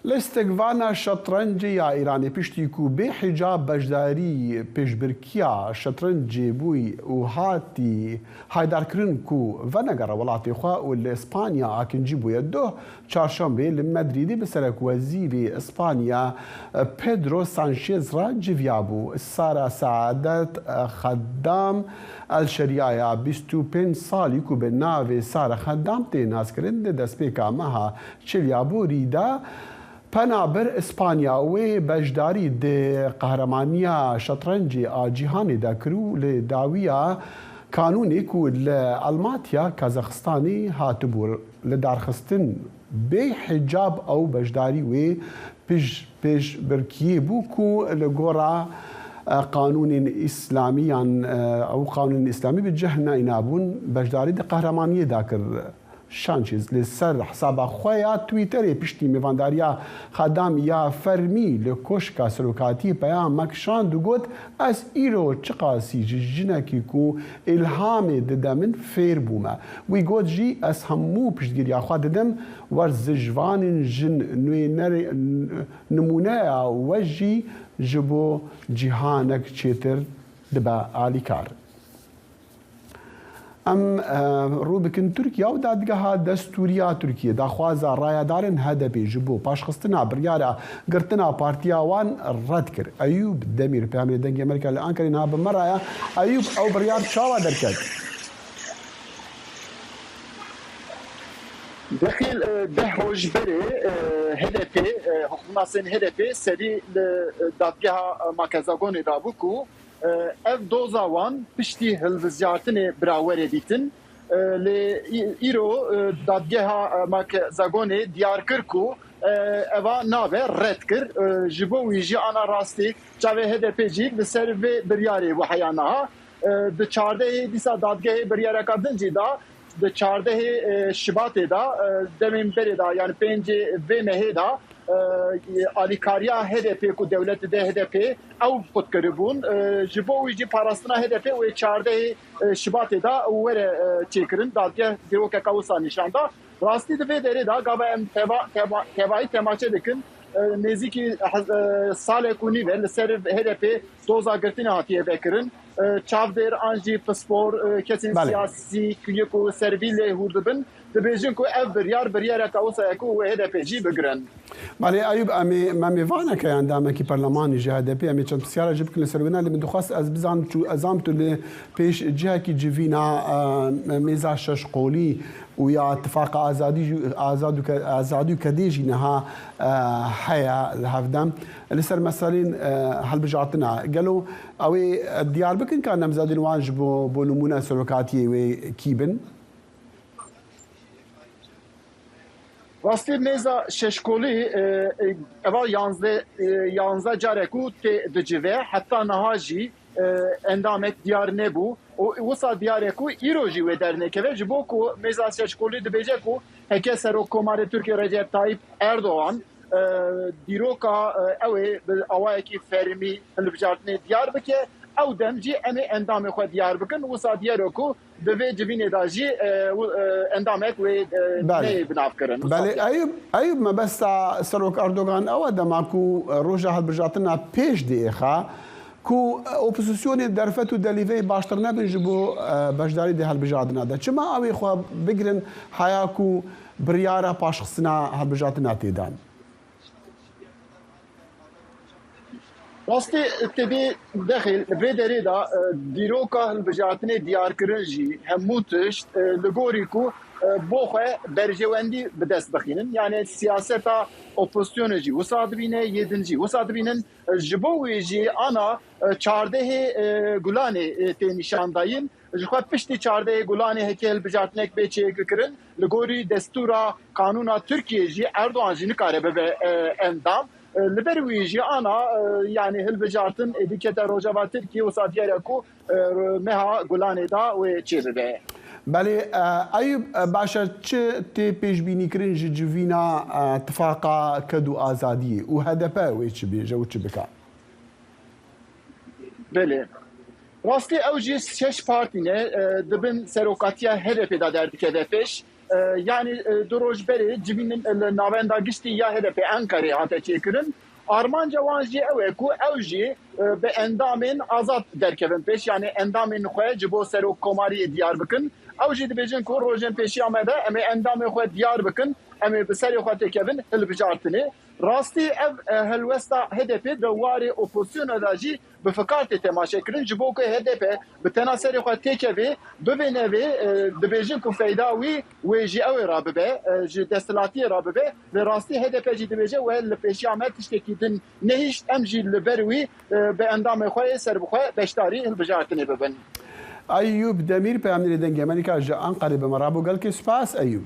لاستقبالنا شطرنجي يا إيراني بيشتيكو بحجاب بجداري بيشبركيا شطرنجي بوي وهاتي هايدار كرنكو فنقر ولاتي خوا والإسبانيا أكن جيبو يدوه چارشنبه لمدريدي بسرك وزيري إسبانيا بيدرو سانشيز را جيفيابو سارة سعادت خدام الشريعة 25 سالي كو بالناوي سارة خدام تيناس كرند دسبيكا مها چليابو ريدا پنابر اسپانیا و بجداری ده قهرمانیا شطرنجی جهانی دا کرو لداویا قانونی کو لالماتیا کازاخستانی هاتبور لدارخستن به حجاب او بجداری و پیش برکیه بو کو لگورا قانون اسلامی او قانون اسلامی بجهنا اینابون بجداری ده قهرمانی دا کر شانچیز لسر حساب خویا تویتر پشتی میوانداریا خدام یا فرمی لکوشکا سلوکاتی پیام مکشان دو گوت از ایرو چقاسی جنکی کو الهام ددمن فیر بوما وی گوت جی از همو پشتگیریا خوا ددم ورز جوان جن نمونه وجی جبو جهانک چیتر دبا آلیکار ام روبكن تركيا و دادگاه دستوريا تركيا دا خوازا رايا دارن هدبي جبو باش خستنا بريارا قرتنا بارتيا وان رد كر ايوب دمير بيعمل دنجي امريكا الانكري نها بمرايا ايوب او بريار شاوا دركت داخل دهوج بري هدفي حكومة سن هدفي سري دادگاه ماكازاغوني رابوكو ev doza wan piştî hilbizyatînê birawerê dîtin li îro dadgeha Zagonê diyar kir ku eva nabe red kir ji bo wî jî ana rastî çavê HDP jî li ser vê biryarê wiheya niha di çardehê dîsa dadgehê biryareka din jî da di çardehê Şibatê da demên berê da yani pêncê vê mehê da alikariya HDP ku devleti de HDP ew xudkiribûn ji bo wî jî parastina HDP wê çardehê Şibatê da were çêkirin dadgeh dîrokeka wisa nîşanda rastî di vê derê da gava em tevayî temaşe dikin nêzîkî salê ku nîve li ser HDP doza girtinê hatiye vekirin چاودر آنجی پاسپور کسین سیاسی کلیکو سرویل هوردبن دبیجن کو اف بریار کاوسا کو و هدا پیجی بگرن. بله ایوب امی وانه که اندامه کی پارلمانی جهاد پی امی چند بسیار جب کل سروینا لی من دخواست از بزن تو ازام تو لی پیش جه کی جوینا میزاشش قولی و یا اتفاق آزادی کدیجی نها حیا هفدم لسر مسائلین حل بجاتنا قالوا اوی دیار بکن که نمزادین وانج بو نمونه سلوکاتی و کیبن. واسطه میزا ششکولی اول 11 جارکو دجوه حتی نهاجی اندامت دیار نبو و وسا دیارکو ایروجی و در نکوه جبو کو میزا ششکولی دبیجه کو هکه سرو کمار ترکیه رجب طایب اردوغان دیروکا اوی اوای کی فرمی هلبجارتنی دیار بکه او دمجی امی اندام خود دیار بکن وسا دیارکو دوی جبین داجی اندامت و نه بناف کرن. بله ایوب ما بس سروک اردوغان او دماکو روجا هلبجارتنا پیش دیخا کو اپوزیسیون درفت و دلیوی باشتر نبن جبو باشداری ده هلبجارتنا ده چما اوی خو بگرن حیا کو بریارا پاشخصنا هلبجارتنا تیدان. راستی تبي داخل بدري دا ديروكا البجاتني ديار كرنجي هموتش لغوريكو بوخه برجواندي بدست بخينن يعني سياسه اوبوزيسيونجي وصادبينه يدنجي وصادبينن جبويجي انا 14 غولاني تي نشانداين جخوا پشتی 14 غولاني هکل بجاتنك بچي كرن لغوري دستورا قانونا تركيا جي اردوغان جي نكاره به اندام لبرويجي انا يعني هالبجارتن اديكتا روجا تركي وصاديركو مها غولاني دا وتشيبه. بله ایوب باشه چه تی پیش بینی کرین جوینا اتفاقا کدو آزادی و هدفه و چه بیجه و چه بکا. بله راستی اوجی 6 پارتینه دبن سروکاتیا هدف دا درد که دفش yani duruş beri cibinin navenda gişti ya HDP Ankara hatta çekirin Armanca vanji eveku evji be endamin azat derkevin peş yani endamin xoye cibo serok komari Diyarbakır evji dibejin ko rojen peşi amada eme endamin xoye Diyarbakır eme be seri xoye tekevin hilbijartini rasti ev helwesta HDP دواري اوبوزيسيون داجي بفكارت تماشا كرن جبوك HDP بتناصر خو تكبي ببنبي دبيجن كو فيداوي ويجي او راببه جي دستلاتي راببه لراستي HDP جي دبيجه وهل بيشامت تشتكيدن نهيش امجي لبروي باندام خو سر بخو بشتاري البجارتني ببن. ایوب دمیر پیامنی دنگ امریکا جا انقره به مرابو گل که سپاس ایوب.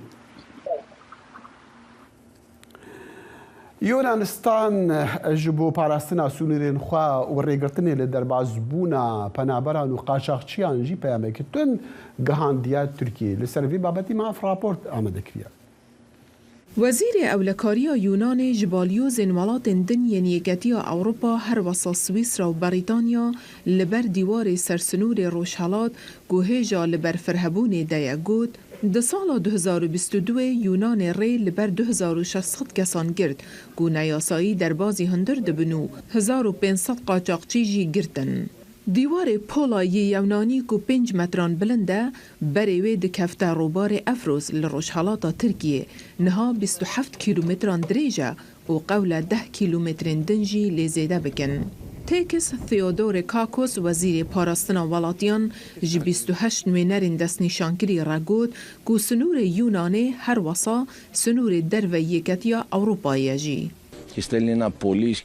یونانستان جبو پاراستنا سونرین خوا و ریگرتنی لدرباز بونا پنابران و قاچاقچیان جی پیامه که تون گهاندیات ترکیه لسروی بابتی ما راپورت آمده کریا. وزیر اولکاریا یونان جبالیوز ولات دنیا یکتیا اروپا هر وسا سوئیسرا و بریتانیا لبر دیوار سرسنور روشهالات گوهجا لبر فرهبون دیا گود د سال 2022 یونان ری لبر 2600 کسان گرد گو نیاسایی در بازی هندر دبنو 1500 قاچاقچی جی گرتن. دیوار پولای یونانی کو 5 متران بلنده بریوی د کفته روبار افروز لروشحالات ترکیه نها 27 کیلومتران دریجه و قول 10 کیلومتر دنجی لزیده بکن. تیکس ثیودور کاکوس وزیر پاراستنا ولاتیان جی 28 نوینرین دست نشانکری را گود که سنور یونانه هر وسا سنور درو یکتیا اروپایی جی.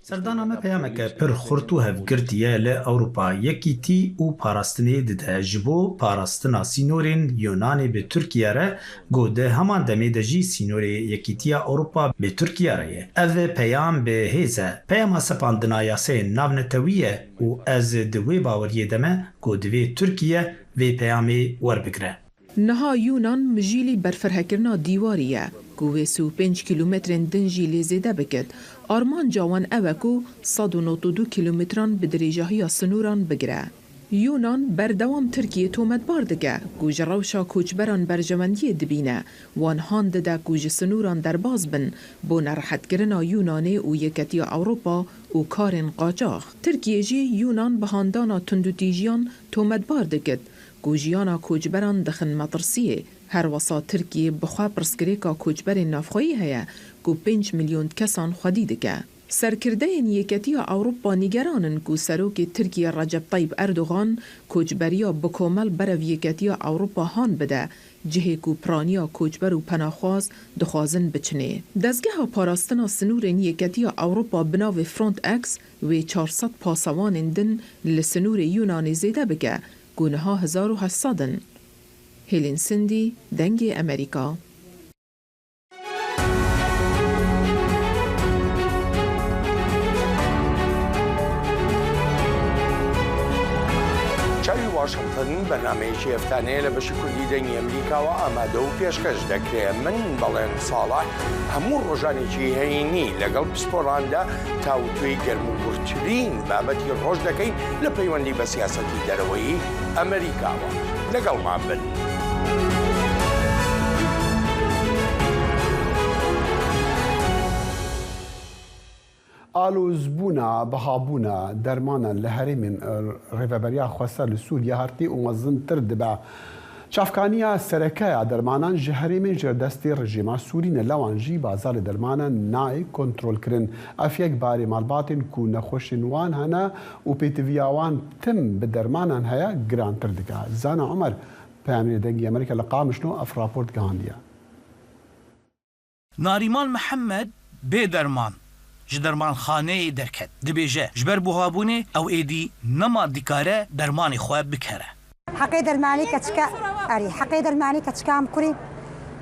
سردانامه پیامکه پر خورتو هفگرتیه لأوروپا یکی تی او پاراستنی دده جبو پاراستنا سینورین یونانی به ترکیه را گوده همان دمی دجی سینور یکی تی اروپا به ترکیه را او پیام به هیزه پیام سپاندنا یاسه ناونتویه و از دوی باوریه دمه گودوی ترکیه و پیامی ور بگره. نها یونان مجیلی برفرهکرنا دیواریه گوه 35 کیلومتر دنجی لیزیده بکد آرمان جوان اوکو 192 کیلومتران بدریجاهی سنوران بگره. یونان بردوام ترکیه تومت باردگه گوج روشا کوچبران برجواندی دبینه وان هاند ده گوج سنوران در باز بن بو نرحت گرنا یونانه و یکتی اروپا و کارن قاچاق. ترکیه جی یونان بهاندانا تندوتیجیان تومدبار دکد گوجیانا کوچبران دخن مطرسیه. هر وسا ترکیه بخوا پرسکریکا کوچبر نافخویی هیا کو 5 میلیون کسان خودی دکه. سرکرده یکتی اوروپا نگرانن کو سروک ترکیه رجب طیب اردوغان کوچبریا بکامل برو یکتی اوروپا هان بده جهه کو پرانیا کوچبر و پناخواز دخوازن بچنه. دزگه پاراستنا سنورن یکتی اوروپا بناو فرونت اکس و 400 پاسوان دن لسنور یونان زیده بگه گونه ها 1800. هیلین سندی دنگ امریکا. چاوی واشنطن بەرنامەیەکی هەفتانەیە لە بەشی کوردی دەنگی ئەمریکاوە ئامادە و پێشکەش دەکرێت. من بەڵێن ساڵح هەموو ڕۆژانێکی هەینی لەگەڵ پسپۆڕاندا تاوتوێی گەرموگورترین بابەتی ڕۆژ دەکەین لە پەیوەندی بە سیاسەتی دەرەوەی ئەمریکاوە. لەگەڵمان بن. آلوزبونا بهابونا درمانا لهري من ريفابريا خواسر لسوريا هارتي ومزن تردبا شافكانيا سركايا درمانا جهري من جردستي رجيما سورينا لوانجي بازار درمانا ناي كنترول كرن افيك باري مالباتن كو نخوشنوان هنا وبيتفياوان تم بدرمانا هيا جران تردكا. زانا عمر بامري دنجي امريكا لقام شنو اف رابورت غانديا. ناريمان محمد بدرمان جدرمان خانه درکت دبیجه جبر بوهابونه او ایدی نما دیکاره درمانی خواب بکره حقی درمانی کچکا اری حقی درمانی کچکام کری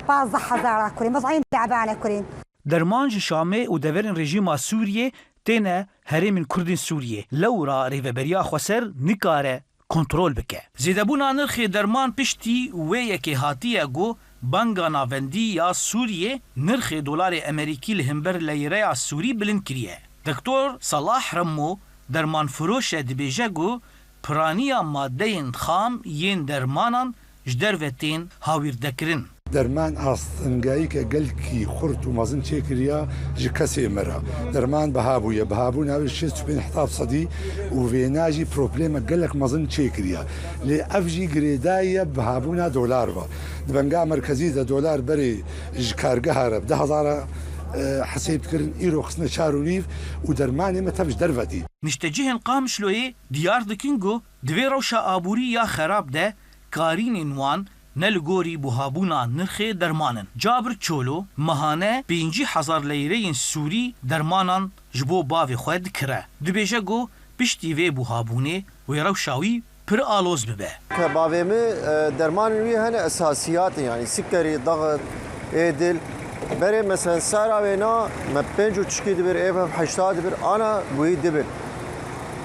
15000 کری مزعیم تعبانه کری درمان شامه و دورن رژیم سوریه تنه هرم کردین سوریه لورا ریوبریا خسر نکاره کنترل بکه زیدبونا نرخ درمان پشتی و یکی هاتیه گو بانگا ناوندی یا سوریه نرخ دلار امریکی لهمبر لیره سوری بلند کریه. دکتر صلاح رمو درمان فروش دبیجه گو پرانیا ماده خام ین درمانان جدر وتین هاویر دکرن. درمان ئاستنگایی کە گەلکی خورد و مەزن چێکریا ji kesê me re derman bihabûye bihabû navê 6 û vênajî problême gelek mezin çêkiriye lê ev jî girêdayiye bihabûna dolar ve di benga merkezî de dolar berê ji kargeha re 10,000 حساب كرن إيرو خصنا شارونيف ودرماني ما تبش درفتي. نشتجيهن قام شلوي ديار دكينجو دوي روشا آبوري يا خراب ده كارين نوان نلگوری بوهابونا نرخ درمانن. جابر چولو مهانه 5,000 لیره سوری درمانان جبو باوی خود کره. دبیجه گو پشتی وی بوهابونه و روشاوی پر آلوز ببه. که باوی می درمان وی هنه اساسیات یعنی سکری ضغط ایدل بره مثلا سارا وینا ما 5 دبر ایف 80 دبر انا بوی دبر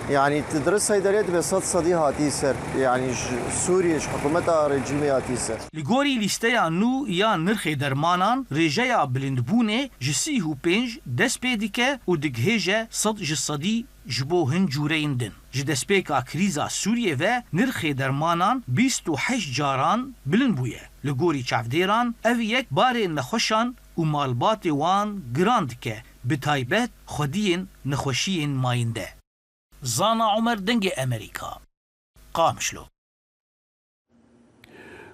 يعني تدرس صيدليات بصد صديها تيسر يعني سوريا حكومتها رجيمها تيسر لغوري ليستيا نو يا نرخ درمانان رجايا بلندبونه جسيهو بينج دسبيديكه و دگهجه صد جصدي جبو هنجورين دن جدسبيكا كريزا سوريا و نرخ درمانان 28 جاران بلندبويه لغوري چافديران اويك باري نخوشان و مالبات وان گراندكه بتايبت خودين نخوشين ماينده. زانا عمر دنگ امریکا قامشلو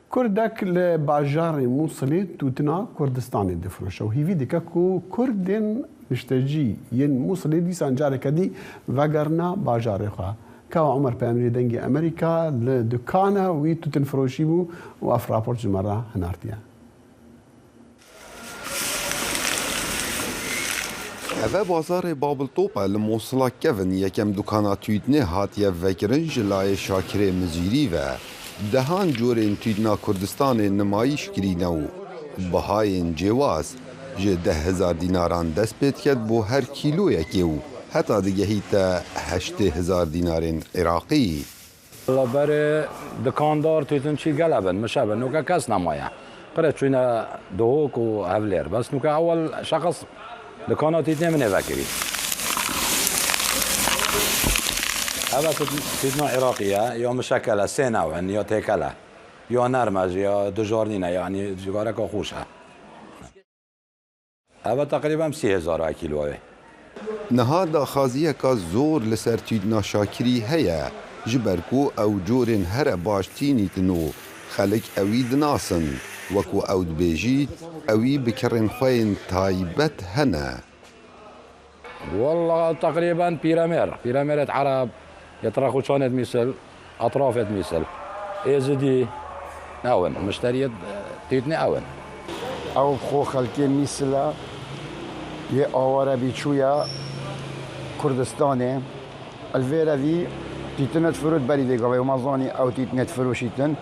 كردك لباجار موصلي توتنا كردستان دفروشو هيفي ديكاكو كردن نشتجي ين موصلي دي سانجاري كدي وغرنا باجار خا كاو عمر بامري دنگ امريكا لدكانا وي توتن فروشيبو وافرابورت جمرة هنارتيا. هذا بازار بابل طوبة الموصلة كيفن يكم دكانات تيدني هاتيا فكرن جلاي شاكري مزيري و دهان جورين تيدنا كردستان نمايش كرينو بهاين جواز جه 10,000 ديناران دست بيت كد بو هر كيلو يكيو حتى دقيهيتا 8,000 دينار عراقي. والله بري دكاندار تيتن شي قلبن مشابه نوكا كاس نمايا قرأت شوينا دوهوك وهفلير بس نوكا أول شخص دكانات تيتني من فاكري. هذا تيتنا عراقية يا مشكلة سنة وعن يا تيكلة يا نرمج يا دجارنينا يعني جوارك خوشها. هذا تقريبا 3000 كيلو. نها داخازیەکە زۆر لەسەر تیدنا شاکری هەیە ji ber ku ew corên here baş tînîtin û xelek ewî dinasin wekû ew dibêjît ewî bi kirên xwe yên taybet hene. والله تقريبا بيراميرات عرب يطرحوا شونت مثل اطرافت مثل ازدي اون مشتريت تيتني اون او خو خلكي مثل يه اواره بيچويا كردستاني الفيرا دي تيتنت فرود بري دي قوي مازوني او تيتنت فروشيتن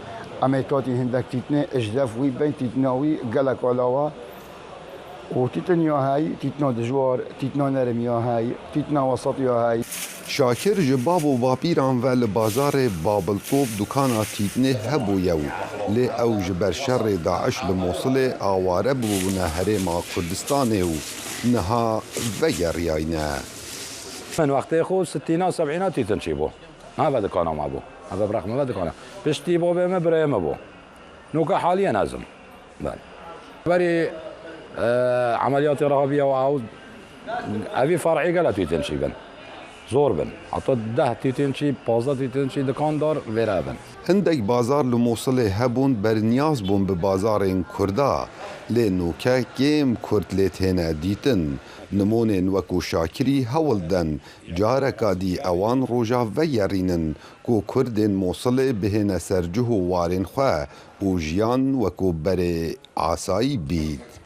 اميكاتي هندك تيتني اجداف وي بين تيتناوي قالك علاوه وتيتنيا هاي تيتنا دجوار تيتنا نرميا هاي تيتنا وسطيا هاي شاکر ji bav û bapîran ve li bazarê Babiltop dukana tîtnê hebûye û lê ew ji ber şerê Daeş li Mosilê aware bûbûne herêma Kurdistanê û niha vegeriyayne. من وقتی خود 60 و 70 تیتن چی بو هذا دکانم ابو هذا برقم هذا دکانم پشتی بو به برایم بو نوکا حاليا نازم بري عمليات رهابيه وعود ابي فرعي قالت تيتن شي بن زور بن عطت 10 تيتن شي 15 تيتن شي دکاندار ورابن هندێک bazar li Mosilê hebûn berniaz bûn bi bazarên Kurda lê nûke kêm Kurd lê têne dîtin nimonên wekû Şakirî hewl den careka dî ewan roja veyerînin ku Kurdên Mosilê bihêne ser cih û warên xwe û jiyan wekû berê asayî bît.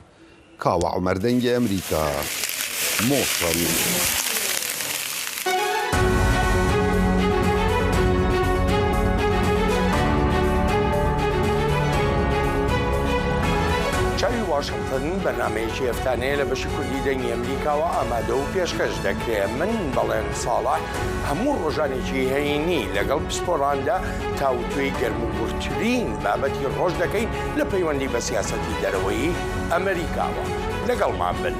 Kawa Umer Dengê Emerîka Mosul. واشنطن بەرنامەیەکی هەفتانەیە لە بەشی کوردی دەنگی ئەمریکاوە ئامادە و پێشکەش دەکرێت من بەڵێن ساڵح هەموو ڕۆژانێکی هەینی لەگەڵ پسپۆراندا تاوتوێی گەرموگورترین بابەتی ڕۆژ دەکەین لە پەیوەندی بە سیاسەتی دەرەوەی ئەمریکاوە لەگەڵمان بن.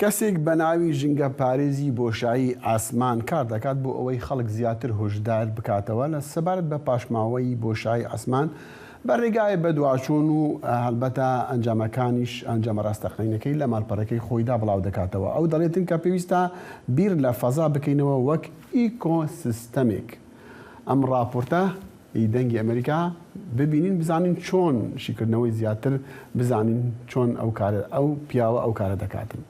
کەسێک بە ناوی ژینگە پارێزی بۆشایی ئاسمان کار دەکات بۆ ئەوەی خەڵک زیاتر هۆشدار بکاتەوە لە سەبارەت بە پاشماوەی بۆشایی ئاسمان بە ڕێگای بەدواچوون و هەلبەتە ئەنجامەکانیش ئەنجامە ڕاستەقینەکەی لە ماڵپەڕەکەی خۆیدا بڵاو دەکاتەوە. ئەو دەڵێتن کە پێویستە بیر لە فەزا بکەینەوە وەک ئیکۆسیستەمێک. ئەم راپۆرتە دەنگی ئەمریکا ببینین بزانین چۆن شیکردنەوەی زیاتر بزانین چۆن ئەو پیاوە ئەو کارە دەکاتن.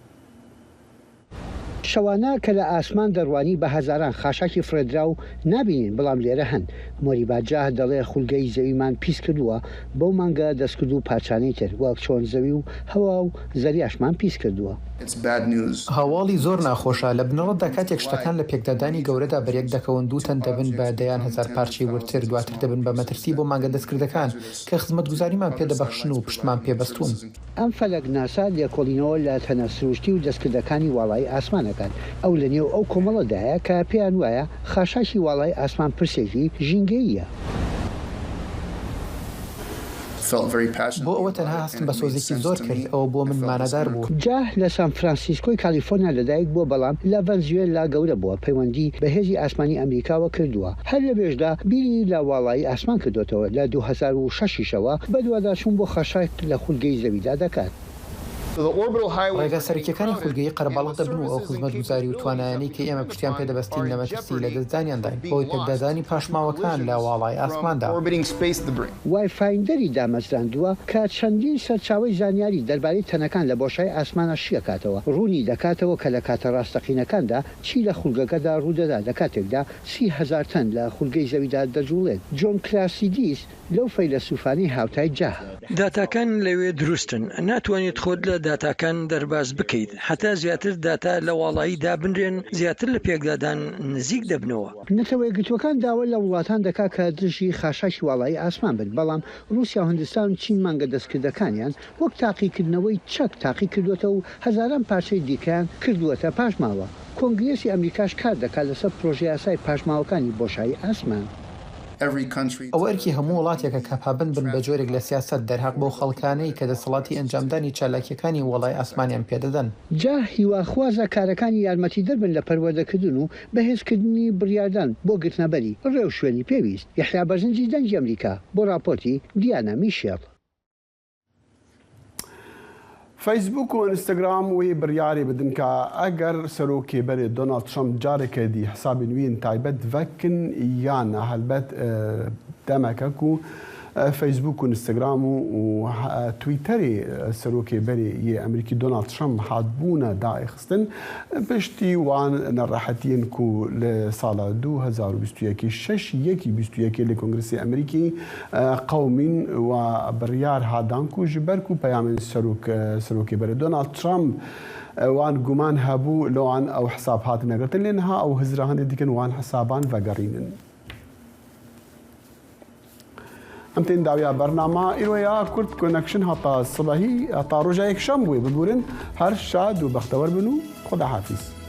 شەوانە کە لە ئاسمان دەڕوانی بە هەزاران خاشاکی فرێدرا و نبینین بەڵام لێرە هەن. مۆری باجاه دەڵێ خولگەی زەویمان پیس کردووە بەو مانگە دەستکرد و پارچانەی تر وەک چۆن زەوی و هەوا و زەریاشمان پیس کردووە. هەواڵی زۆر ناخۆشە لە بنەڕەتدا کاتێک شتەکان لە پێکدادانی گەورەدا بەرێک دەکەون دووتەن دەبن بە دەیان هزار پارچی ورتر دواتر دەبن بە مەترسی بۆ مانگە دەستکردەکان کە خزمەتگوزاریمان پێدەبەخشن و پشتمان پێبەستوون. ئەم فەلەک ناسا لێکۆڵینەوە لە تەنە سروشتی و دەستکردەکانی واڵای ئاسمانەکان ئەو لە نێو ئەو کۆمەڵەدایە کە پێیان وایە خاشاشی واڵای ئاسمان پرسێکی ژینگەییە. بۆ ئەوە تەنها هەستم بە سۆزێکی زۆر کرد ئەوە بۆ من مانەدار بوو. جاه لە سان فرانسیسکۆی کالیفۆرنیا لەدایک بووە بەڵام لە ڤەنزوێلا گەورە بووە پەیوەندی بە هێزی ئاسمانی ئەمریکاوە کردووە. هەر لە بێژدا بیری لە واڵایی ئاسمان کردوتەوە لە 2006ەوە بە دوواداچوون بۆ خەشاک لە خولگەی زەویدا دەکات. ڕێگە سەرکیەکانی خولگەیی قەرەباڵغ دەبن و ئەو خزمەتگوزاری و توانایانی کە ئێمە پشتیان پێدەبەستین لە مەترسی لە دەستدانیانداین بۆی پێکدادانی پاشماوەکان لە واڵای ئاسماندا. وای فایندەری دامەزراندووە کە چەندین سەرچاوی زانیاری دەربارەی تەنەکان لە بۆشای ئاسمانە شیەکاتەوە ڕوونی دەکاتەوە کە لە کاتە ڕاستەقینەکاندا چی لە خولگەکەدا ڕوودەدا لە کاتێکدا 30,000 تەن لە خولگەی زەویدا دەجوڵێت. جۆن کلاسیدیس لەو فەیلسوفانی هاوتای جاه داتاکان لەوێ دروستن ناتوانێت خۆت لە داتاکان دەرباز بکەیت حتا زیاتر داتا لە واڵاییدا بنرێن زیاتر لە پێکدادان نزیک دەبنەوە. نەتەوە یەکگرتوەکان داوا لە وڵاتان دەکا کە دژی خاشاکی واڵایی ئاسمان بن بەڵام رووسیا و هەندستان و چین مانگە دەستکردەکانیان وەک تاقیکردنەوەی چەک تاقی کردوێتە و هەزاران پارچەی دیکەیان کردووەتە پاشماوە. کۆنگرێسی ئەمریکاش کار دەکات لەسەر پرۆژە یاسای پاشماوەکانی بۆشایی ئاسمان. ئەو ئەرکی هەموو وڵاتێکە کە پابند بن بە جۆرێک لە سیاست دەرهاق بۆ خەڵکانەی کە دەسەڵاتی ئەنجامدانی چالاکیەکانی وڵای ئاسمانیان پێدەدەن. جا هیواخوازە کارەکانی یارمەتی دەربن لە پەروەردەکردن و بەهێزکردنی بڕیاردان بۆ گرتنەبەری ڕێو شوێنی پێویست. یحیا بەرزنجی دەنگی ئەمریکا بۆ راپۆرتی دیانە میشێڵ. فیسبوک و ئینستاگرام وی بڕیاری بدن کە ئەگەر سەرۆکێبەرێ دۆناڵد ترامپ جارێکە دی حسابی نوێن تایبەت ڤەکن یان هەلبەت دەمەکەک و فیسبوک و ئینستاگرام و تویتەری سەرۆکێبەری یە ئەمریکی دۆناڵد ترامپ هاتبوونە دائخستن پشتی وان نەڕەحەتیین و لە ساڵە 2021 6 لە کۆنگرسی ئەمریکی قەومین و بڕیار هادانک و ژبەرک و پەیامێن سەرۆکێبەرە دۆناڵد ترامپ وان گومان هەبوو لەوان ئەو حساب هات نەگرتن لێنها ئەو هزرانێ دیکەن وان حسابان ڤەگەڕینن. ئەم تێن داویا بەرنامە ئیرۆیا کورد کۆنەکشن هەتا سبەهی هەتا ڕۆژایەک شەم بووی ببورن هەر شاد و بەختەوەر بن و خۆداحافیز.